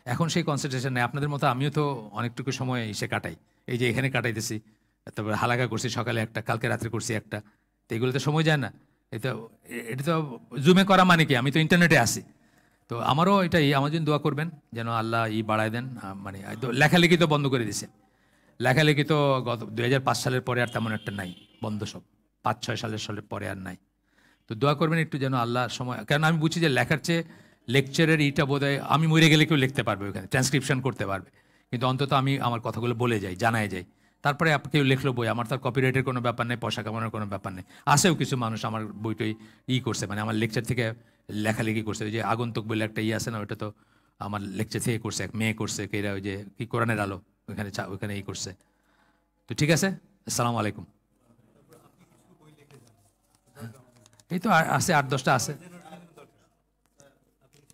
এখন সেই কনসেন্ট্রেশন নেই। আপনাদের মতো আমিও তো অনেকটুকু সময় এসে কাটাই, এই যে এখানে কাটাইতেছি, তারপরে হালাকা করছি সকালে একটা, কালকে রাত্রে করছি একটা, তো এগুলোতে সময় যায় না। এটা তো জুমে করা মানে কি, আমি তো ইন্টারনেটে আসি। তো আমারও এটাই, আমার জন্য দোয়া করবেন যেন আল্লাহ বাড়ায় দেন। মানে লেখালেখি তো বন্ধ করে দিছে, লেখালেখি তো গত 2005 সালের পরে আর তেমন একটা নাই, বন্ধ সব। 5-6 সালের পরে আর নাই। তো দোয়া করবেন একটু যেন আল্লাহ সময়, কারণ আমি বুঝি যে লেখার চেয়ে লেকচারের এইটা বোধ হয়, আমি মরে গেলে কেউ লিখতে পারবে ওখানে, ট্রান্সক্রিপশন করতে পারবে, কিন্তু অন্তত আমি আমার কথাগুলো বলে যাই, জানাই যাই। তারপরে কেউ লিখলো বই, আমার তার কপিরাইটের কোনো ব্যাপার নেই, পয়সা কামানোর কোনো ব্যাপার নেই। আসেও কিছু মানুষ আমার বইটই করছে, মানে আমার লেকচার থেকে লেখালেখি করছে। ওই যে আগন্তুক বলে একটা আছে না, ওটা তো আমার লেকচার থেকে করছে, এক মেয়ে করছে, কেরা ওই যে কি কোরআনের আলো, ওইখানে করছে। তো ঠিক আছে, আসসালামু আলাইকুম। এই তো আছে 8-10টা আছে।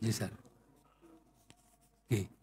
জি স্যার। কি